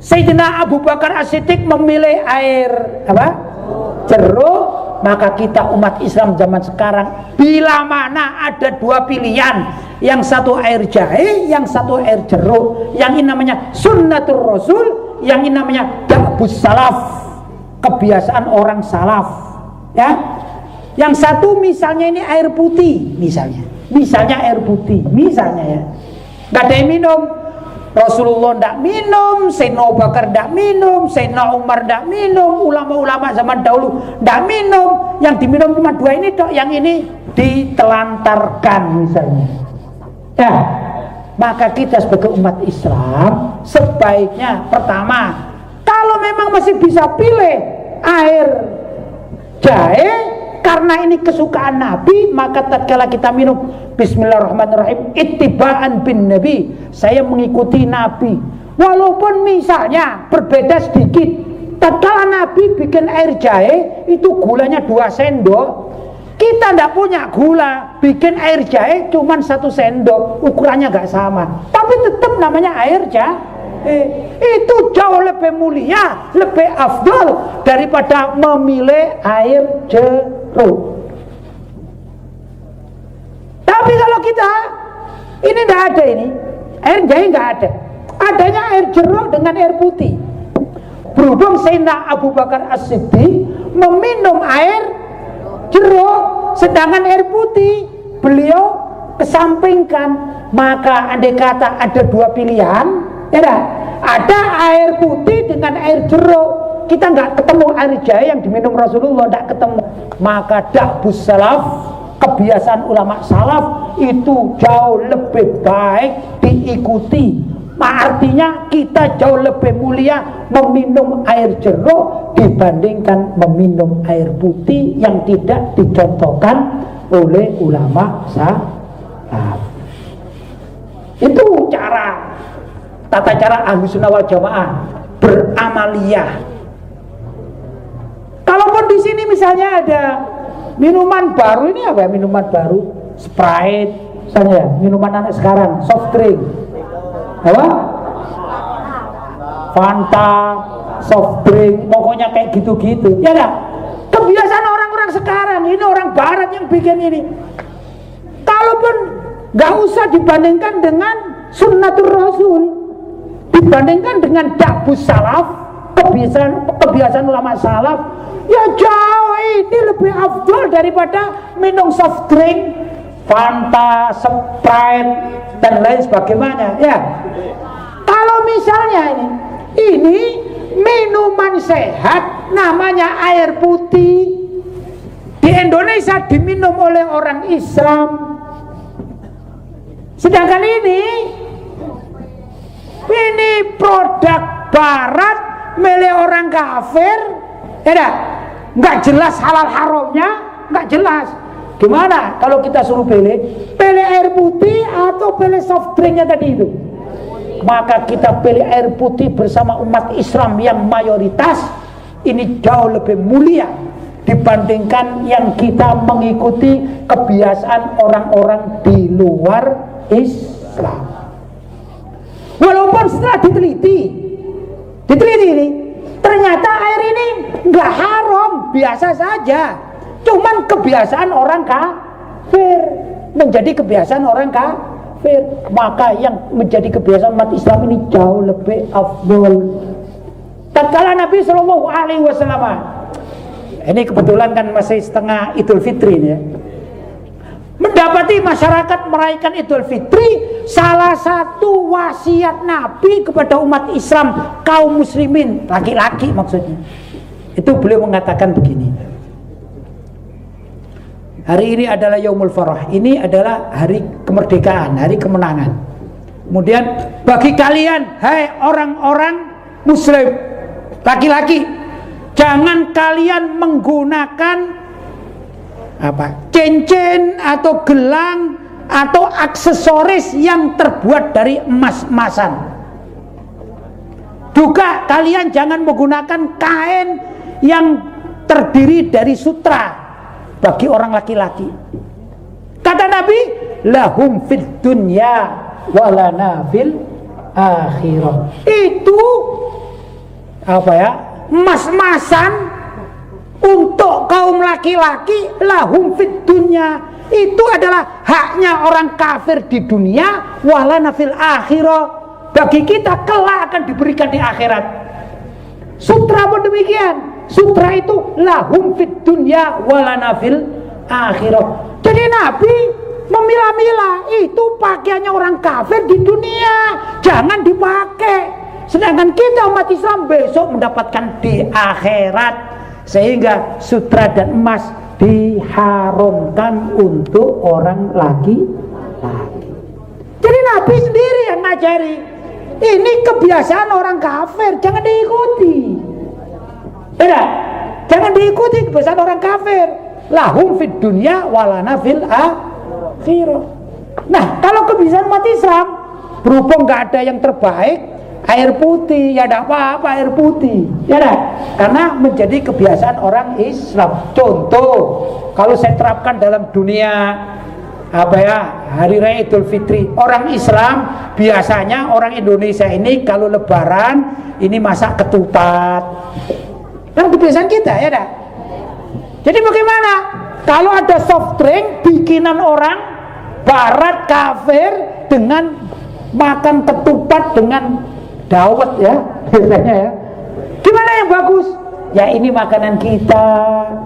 Sayyidina Abu Bakar As-Siddiq memilih air apa? Jeruk, maka kita umat Islam zaman sekarang, bila mana ada dua pilihan, yang satu air jahe, yang satu air jeruk, yang ini namanya sunnatul Rasul, yang ini namanya da'bus salaf, kebiasaan orang salaf ya. Yang satu misalnya ini air putih, misalnya air putih, misalnya ya, nggak ada yang minum. Rasulullah nggak minum, Sayyidina Abu Bakar nggak minum, Sayyidina Umar nggak minum, ulama-ulama zaman dahulu nggak minum. Yang diminum cuma dua ini toh, yang ini ditelantarkan misalnya ya. Maka kita sebagai umat Islam sebaiknya, pertama, kalau memang masih bisa pilih air jahe, karena ini kesukaan Nabi, maka tatkala kita minum bismillahirrahmanirrahim ittiba'an bin Nabi, saya mengikuti Nabi. Walaupun misalnya berbeda sedikit, tatkala Nabi bikin air jahe itu gulanya 2 sendok, kita tidak punya gula, bikin air jahe cuma 1 sendok, ukurannya gak sama, tapi tetap namanya air jahe. Itu jauh lebih mulia, lebih afdal daripada memilih air jeruk. Tapi kalau kita ini tidak ada, ini air jahe nggak ada, adanya air jeruk dengan air putih. Berhubung Sayyidina Abu Bakar As-Siddiq meminum air jeruk, sedangkan air putih beliau kesampingkan, maka andai kata ada 2 pilihan, ya, ada air putih dengan air jeruk, kita nggak ketemu air jahe yang diminum Rasulullah, nggak ketemu, maka da'bus salaf, kebiasaan ulama salaf itu jauh lebih baik diikuti. Artinya kita jauh lebih mulia meminum air jeruk dibandingkan meminum air putih yang tidak dicontohkan oleh ulama salaf. Itu tata cara Ahlussunnah wal Jamaah beramaliyah. Kalaupun di sini misalnya ada minuman baru, ini apa ya, minuman baru? Sprite, misalnya minuman anak sekarang, soft drink, apa? Fanta, soft drink, pokoknya kayak gitu-gitu. Ya dah, kebiasaan orang-orang sekarang, ini orang barat yang bikin ini. Kalaupun gak usah dibandingkan dengan sunnatul Rasul, dibandingkan dengan da'bus salaf, kebiasaan ulama salaf, ya jauh ini lebih afdal daripada minum soft drink, Fanta, Sprite dan lain sebagainya. Ya, kalau misalnya ini minuman sehat namanya air putih, di Indonesia diminum oleh orang Islam, sedangkan ini produk barat milik orang kafir, ya nggak jelas halal haramnya, nggak jelas. Gimana kalau kita suruh pilih air putih atau pilih soft drinknya tadi itu? Maka kita pilih air putih bersama umat Islam yang mayoritas, ini jauh lebih mulia dibandingkan yang kita mengikuti kebiasaan orang-orang di luar Islam. Walaupun setelah diteliti ini, ternyata air ini nggak haram, biasa saja, cuman kebiasaan orang kafir, menjadi kebiasaan orang kafir. Maka yang menjadi kebiasaan umat Islam ini jauh lebih afdal. Tatkala Nabi Shallallahu Alaihi Wasallam, ini kebetulan kan masih setengah Idul Fitri ya, mendapati masyarakat merayakan Idul Fitri, salah satu wasiat Nabi kepada umat Islam, kaum muslimin, laki-laki maksudnya, itu beliau mengatakan begini: hari ini adalah Yaumul Farah, ini adalah hari kemerdekaan, hari kemenangan. Kemudian bagi kalian, hai orang-orang muslim, laki-laki, jangan kalian menggunakan cincin atau gelang atau aksesoris yang terbuat dari emas-emasan. Juga kalian jangan menggunakan kain yang terdiri dari sutra bagi orang laki-laki. Kata Nabi, lahum fid dunya walana fil akhirah. Itu emas-emasan untuk kaum laki-laki, lahum fid dunya, itu adalah haknya orang kafir di dunia, walana fil akhirah, bagi kita kelak akan diberikan di akhirat. Sutra pun demikian, sutra itu lahum fid dunya walana fil akhirah. Jadi Nabi memilah-milah, itu pakaiannya orang kafir di dunia, jangan dipakai, sedangkan kita umat Islam besok mendapatkan di akhirat. Sehingga sutra dan emas diharamkan untuk orang laki-laki. Jadi Nabi sendiri yang ngajari, ini kebiasaan orang kafir, jangan diikuti. Jangan diikuti kebiasaan orang kafir. lahum fid dunya walana fil akhirah. Nah, kalau kebiasaan umat Islam, berhubung nggak ada yang terbaik, air putih, ya tidak apa-apa air putih, ya dah. Karena menjadi kebiasaan orang Islam. Contoh, kalau saya terapkan dalam dunia apa ya, hari raya Idul Fitri, orang Islam biasanya orang Indonesia ini kalau Lebaran ini masak ketupat, kan kebiasaan kita, ya dah. Jadi bagaimana kalau ada soft drink bikinan orang Barat kafir dengan makan ketupat dengan dawet, ya biasanya, ya gimana yang bagus? Ya ini makanan kita,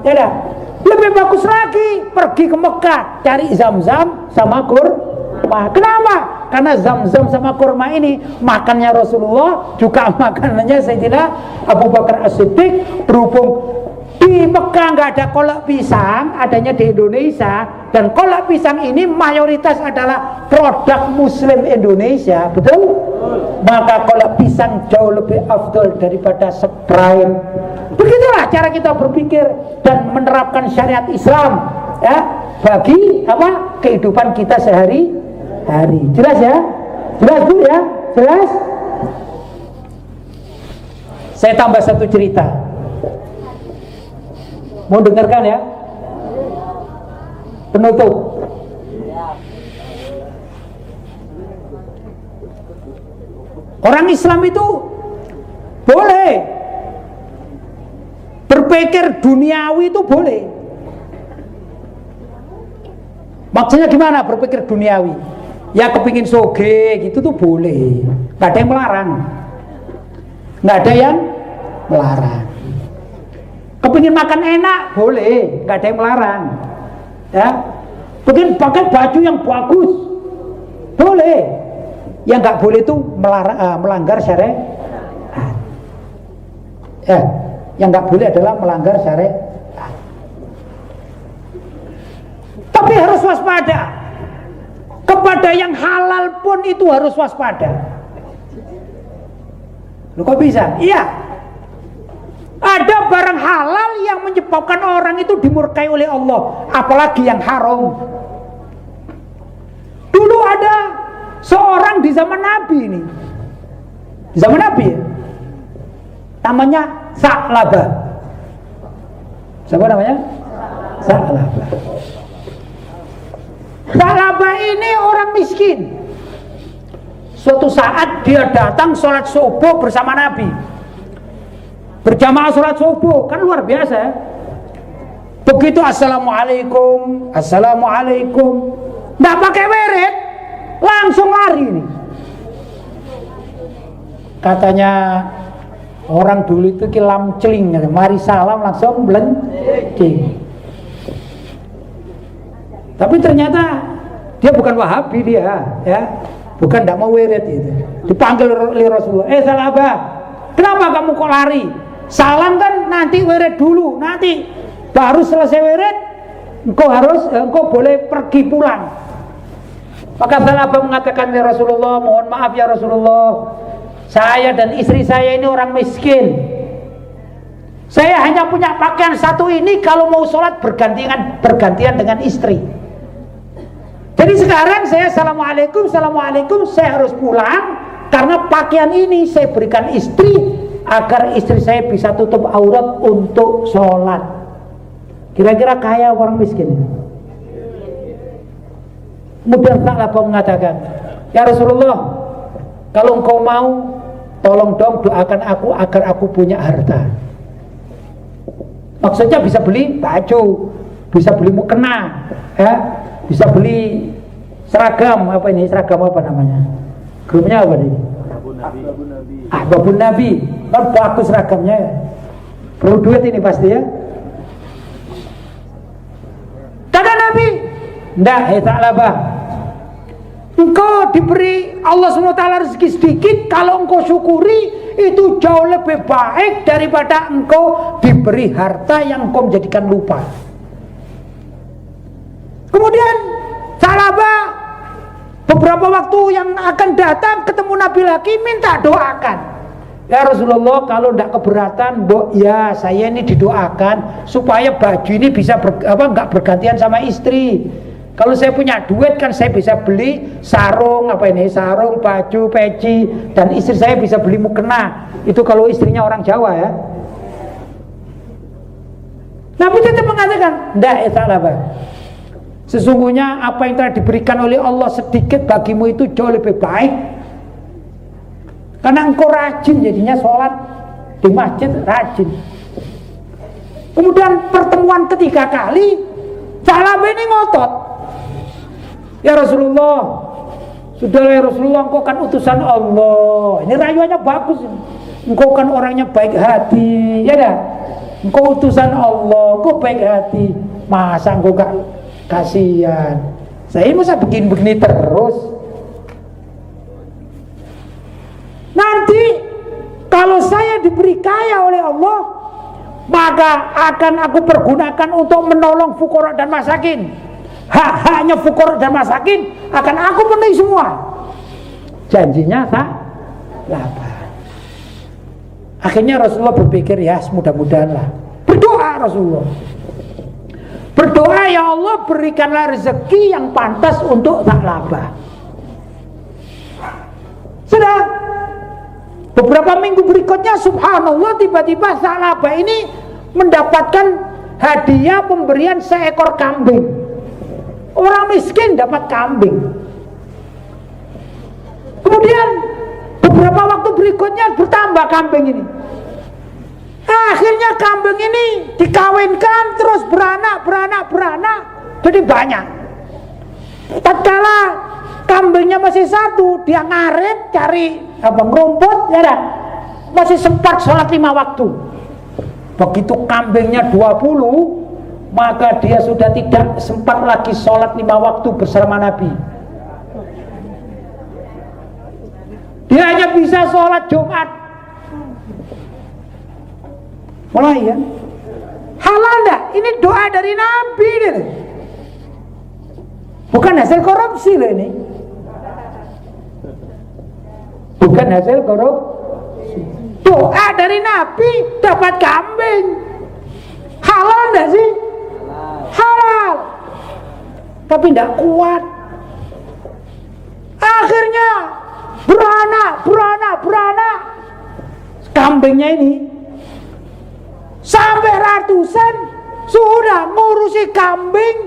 ya dah. Lebih bagus lagi pergi ke Mekah cari zam-zam sama kurma. Kenapa? Karena zam-zam sama kurma ini makannya Rasulullah, juga makanannya Sayyidina Abu Bakar As-Siddiq. Berhubung di Mekah nggak ada kolak pisang, adanya di Indonesia, dan kolak pisang ini mayoritas adalah produk Muslim Indonesia, betul? Maka kolak pisang jauh lebih afdol daripada Sprite. Begitulah cara kita berpikir dan menerapkan syariat Islam, ya, bagi apa kehidupan kita sehari-hari. Jelas ya? Jelas Bu ya? Jelas? Saya tambah satu cerita. Mau dengarkan ya? Penutup. Orang Islam itu boleh berpikir duniawi, itu boleh. Maksudnya gimana berpikir duniawi? Ya kepingin soge gitu tuh boleh, nggak ada yang melarang, nggak ada yang melarang. Kepingin makan enak boleh, nggak ada yang melarang, ya. Kepingin pakai baju yang bagus boleh. Yang nggak boleh itu melanggar syariat. Ya, yang nggak boleh adalah melanggar syariat. Tapi harus waspada. Kepada yang halal pun itu harus waspada. Loh kok bisa? Iya. Ada barang halal yang menyebabkan orang itu dimurkai oleh Allah, apalagi yang haram. Dulu ada seorang di zaman Nabi ini, di zaman Nabi ya, namanya Sa'labah. Siapa namanya? Sa'labah. Sa'labah ini orang miskin. Suatu saat dia datang sholat subuh bersama Nabi, berjamaah sholat subuh, kan luar biasa ya. Begitu assalamualaikum, assalamualaikum, nggak pakai wirid, langsung lari nih. Katanya orang dulu itu kilam celing, mari salam langsung blenting. Tapi ternyata dia bukan Wahabi, dia ya, bukan, tidak mau wirid itu. Dipanggil oleh Rasulullah, Sa'labah, kenapa kamu kok lari? Salam kan nanti wirid dulu, nanti baru selesai wirid engkau boleh pergi pulang. Maka Sa'labah mengatakan, ya Rasulullah, mohon maaf ya Rasulullah, saya dan istri saya ini orang miskin. Saya hanya punya pakaian satu ini, kalau mau sholat bergantian dengan istri. Jadi sekarang saya assalamualaikum, assalamualaikum, saya harus pulang karena pakaian ini saya berikan istri agar istri saya bisa tutup aurat untuk sholat. Kira-kira kaya orang miskin ini? Kemudian Sa'labah mengatakan, ya Rasulullah, kalau engkau mau, tolong dong doakan aku agar aku punya harta. Maksudnya bisa beli baju, bisa beli mukena, ya, bisa beli seragam, apa ini, seragam apa namanya, grupnya apa ini? Ahbabun Nabi. Kan bagus seragamnya ya. Perlu duit ini pasti ya. Kata Nabi, ndak, Sa'labah, engkau diberi Allah SWT rezeki sedikit, kalau engkau syukuri itu jauh lebih baik daripada engkau diberi harta yang engkau menjadikan lupa. Kemudian Sa'labah beberapa waktu yang akan datang ketemu Nabi lagi, minta doakan. Ya Rasulullah, kalau tidak keberatan, ya saya ini didoakan supaya baju ini bisa nggak bergantian sama istri. Kalau saya punya duit kan saya bisa beli sarung, sarung, baju, peci, dan istri saya bisa beli mukena. Itu kalau istrinya orang Jawa ya. Nabi tetap mengatakan, tidak ya Sa'labah. Sesungguhnya apa yang telah diberikan oleh Allah sedikit bagimu itu jauh lebih baik. Karena engkau rajin jadinya sholat di masjid rajin. Kemudian pertemuan ketiga kali, Sa'labah ini ngotot. Ya Rasulullah, sudahlah ya Rasulullah, engkau kan utusan Allah. Ini rayuannya bagus. Engkau kan orangnya baik hati, ya dah. Engkau utusan Allah, engkau baik hati. Masa engkau gak kasihan? Saya masa begini-begini terus. Nanti kalau saya diberi kaya oleh Allah, maka akan aku pergunakan untuk menolong fuqara dan masakin. Hak-haknya fuqara dan masakin akan aku penuhi semua. Janjinya Sa'labah. Akhirnya Rasulullah berpikir, ya mudah-mudahan lah. Berdoa Rasulullah, berdoa, ya Allah berikanlah rezeki yang pantas untuk Sa'labah. Sudah beberapa minggu berikutnya, subhanallah, tiba-tiba Sa'labah ini mendapatkan hadiah pemberian seekor kambing. Orang miskin dapat kambing. Kemudian beberapa waktu berikutnya bertambah kambing ini. Akhirnya kambing ini dikawinkan terus beranak, jadi banyak. Tatkala kambingnya masih satu, dia ngarit cari ngerumput, ya dah. Masih sempat sholat 5 waktu. Begitu kambingnya 20, maka dia sudah tidak sempat lagi sholat 5 waktu bersama Nabi. Dia hanya bisa sholat Jumat. Mulai ya. Halal enggak? Ini doa dari Nabi nih. Bukan hasil korupsi loh ini. Bukan hasil korupsi. Doa dari Nabi dapat kambing. Halal enggak sih? Halal. Tapi tidak kuat. Akhirnya beranak. Kambingnya ini sampai ratusan sudah ngurusi kambing.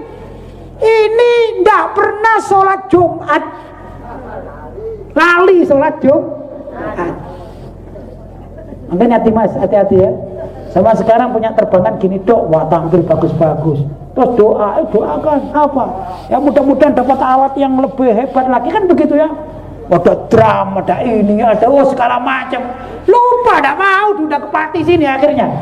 Ini tidak pernah sholat Jumat. Lali sholat Jumat. Makanya hati-hati ya. Sama sekarang punya terbangan gini, dok, wah tampil bagus-bagus. Terus doakan apa? Ya mudah-mudahan dapat alat yang lebih hebat lagi, kan begitu ya. Ada drum, ada ini, ada segala macam. Lupa, tidak mau, sudah kepati sini akhirnya.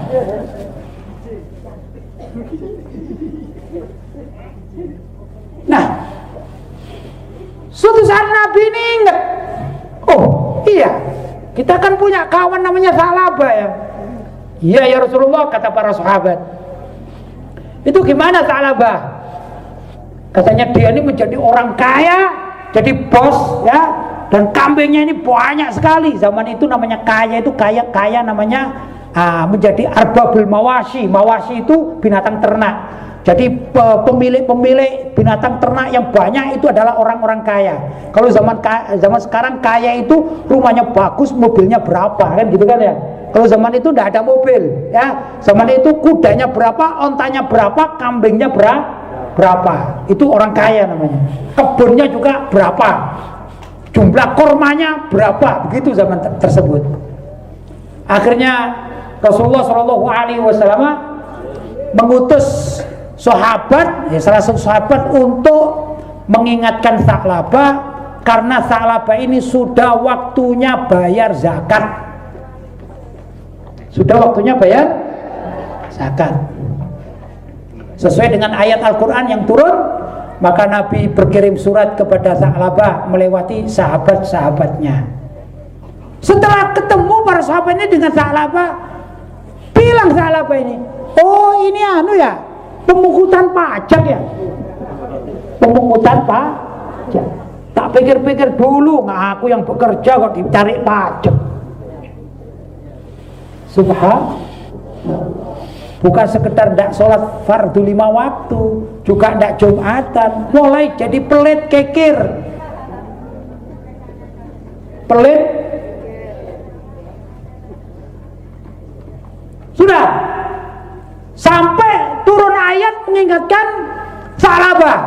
Nah, suatu saat Nabi ini ingat, oh iya, kita kan punya kawan namanya Sa'labah ya. Iya ya Rasulullah, kata para sahabat. Itu gimana Sa'labah? Katanya dia ini menjadi orang kaya, jadi bos ya, dan kambingnya ini banyak sekali. Zaman itu namanya kaya, itu kaya namanya menjadi arbabul mawashi. Mawashi itu binatang ternak. Jadi pemilik binatang ternak yang banyak itu adalah orang-orang kaya. Kalau zaman sekarang kaya itu rumahnya bagus, mobilnya berapa, kan gitu kan ya. Kalau zaman itu tidak ada mobil ya. Zaman itu kudanya berapa, ontanya berapa, kambingnya berapa. Itu orang kaya namanya. Kebunnya juga berapa, jumlah kormanya berapa, begitu zaman tersebut. Akhirnya Rasulullah SAW mengutus sahabat, ya salah satu sahabat, untuk mengingatkan Sa'labah, karena Sa'labah ini sudah waktunya bayar zakat. Sudah waktunya bayar zakat. Sesuai dengan ayat Al-Quran yang turun, maka Nabi berkirim surat kepada Sa'labah melewati sahabat-sahabatnya. Setelah ketemu para sahabatnya dengan Sa'labah, bilang Sa'labah ini, oh ini ya, pemungutan pajak ya. Pemungutan pajak. Tak pikir-pikir dulu, nggak aku yang bekerja kok dicari pajak. Bukan sekedar tidak sholat fardu 5 waktu, juga tidak Jumatan, mulai jadi pelit kekir. Pelit. Sudah. Sampai turun ayat mengingatkan Sa'labah.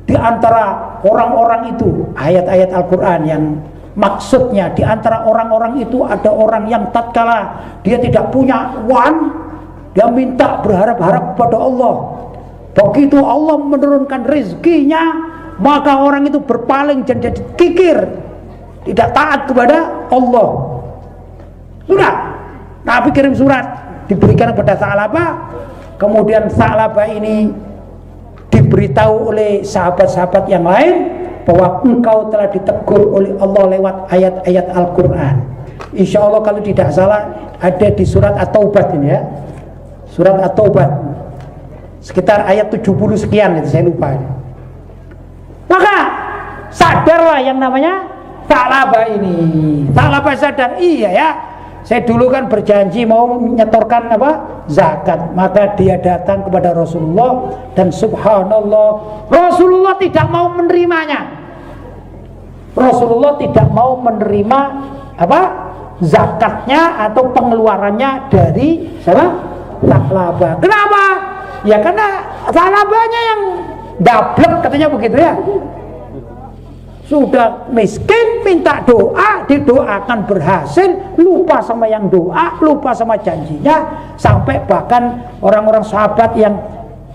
Di antara orang-orang itu, ayat-ayat Al-Quran yang maksudnya di antara orang-orang itu ada orang yang tatkala dia tidak punya uang, dia minta berharap-harap kepada Allah. Begitu Allah menurunkan rezekinya, maka orang itu berpaling dan jadi kikir, tidak taat kepada Allah. Sudah, Nabi kirim surat, diberikan kepada Sa'labah. Kemudian Sa'labah ini diberitahu oleh sahabat-sahabat yang lain bahwa engkau telah ditegur oleh Allah lewat ayat-ayat Al-Quran. Insya Allah kalau tidak salah ada di surat At-Taubah ini ya, surat At-Taubah sekitar ayat 70 sekian, itu saya lupa. Maka sadarlah yang namanya Sa'labah ini. Sa'labah sadar, iya ya, saya dulu kan berjanji mau menyetorkan zakat, maka dia datang kepada Rasulullah dan subhanallah Rasulullah tidak mau menerimanya. Rasulullah tidak mau menerima zakatnya atau pengeluarannya dari Sa'labah. Kenapa? Ya karena Sa'labahnya yang dablek, katanya begitu ya. Sudah miskin minta doa, didoakan berhasil, lupa sama yang doa, lupa sama janjinya. Sampai bahkan orang-orang sahabat yang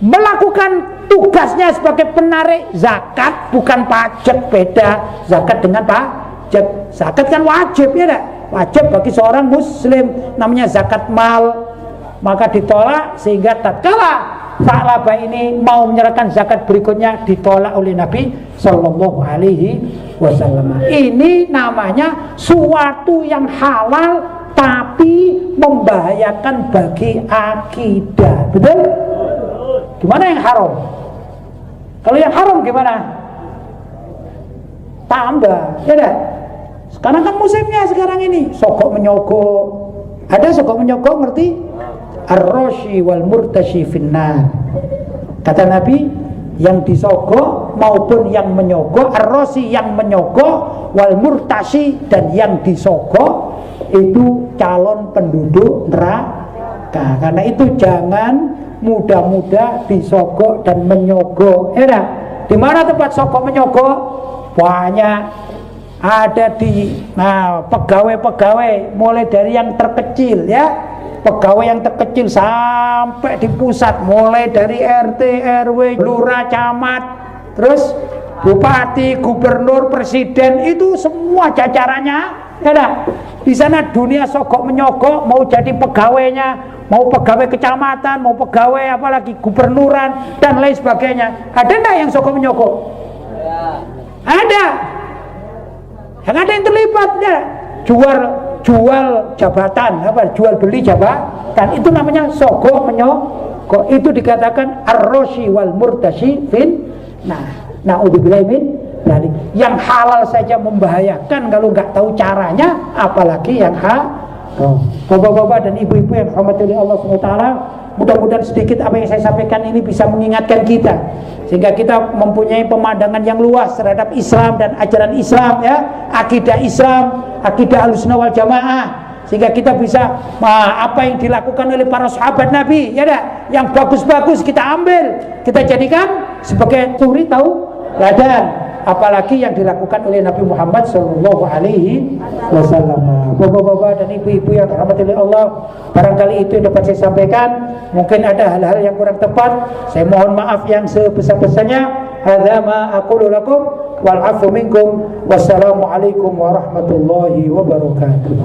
melakukan tugasnya sebagai penarik zakat, bukan pajak, beda zakat dengan pajak. Zakat kan wajib ya, wajib bagi seorang muslim, namanya zakat mal. Maka ditolak sehingga tatkala Sa'labah ini mau menyerahkan zakat berikutnya ditolak oleh Nabi Sallallahu Alaihi Wasallam. Ini namanya suatu yang halal tapi membahayakan bagi akidah. Betul? Gimana yang haram? Kalau yang haram gimana? Tambah, ya dah. Sekarang kan musimnya sekarang ini sogok menyogok. Ada sogok menyogok, ngerti? Ar-rashi wal murtashi finnar. Kata Nabi, yang disogok maupun yang menyogok, ar-rashi yang menyogok, wal murtashi dan yang disogok itu calon penduduk neraka. Karena itu jangan mudah-mudah disogok dan menyogok. Di mana tempat sogok menyogok? Banyak. Ada di pegawai-pegawai mulai dari yang terkecil ya. Pegawai yang terkecil sampai di pusat, mulai dari RT, RW, lurah, camat, terus bupati, gubernur, presiden, itu semua jajarannya ya. Di sana dunia sogok menyogok, mau jadi pegawainya, mau pegawai kecamatan, mau pegawai apalagi gubernuran dan lain sebagainya. Ada enggak yang sogok menyogok? Ada. Yang ada yang terlibat ya. Jual jabatan, jual beli jabatan, itu namanya sogok menyogok. Itu dikatakan ar-rashi wal murtashi fin. Na'udzubillah min dzalik. Yang halal saja membahayakan kalau nggak tahu caranya, apalagi yang haram. Bapak-bapak dan ibu-ibu yang dirahmati Allah SWT, mudah-mudahan sedikit apa yang saya sampaikan ini bisa mengingatkan kita, sehingga kita mempunyai pemandangan yang luas terhadap Islam dan ajaran Islam ya, akidah Islam, akidah Ahlussunnah wal Jamaah, sehingga kita bisa apa yang dilakukan oleh para sahabat Nabi ya yang bagus-bagus kita ambil, kita jadikan sebagai suri tauladan. Apalagi yang dilakukan oleh Nabi Muhammad Sallallahu Alaihi Wasallam. Bapak-bapak dan ibu-ibu yang dirahmati Allah, barangkali itu yang dapat saya sampaikan. Mungkin ada hal-hal yang kurang tepat, saya mohon maaf yang sebesar-besarnya. Hadza ma aqulu lakum wal 'afwu minkum. Wassalamualaikum warahmatullahi wabarakatuh.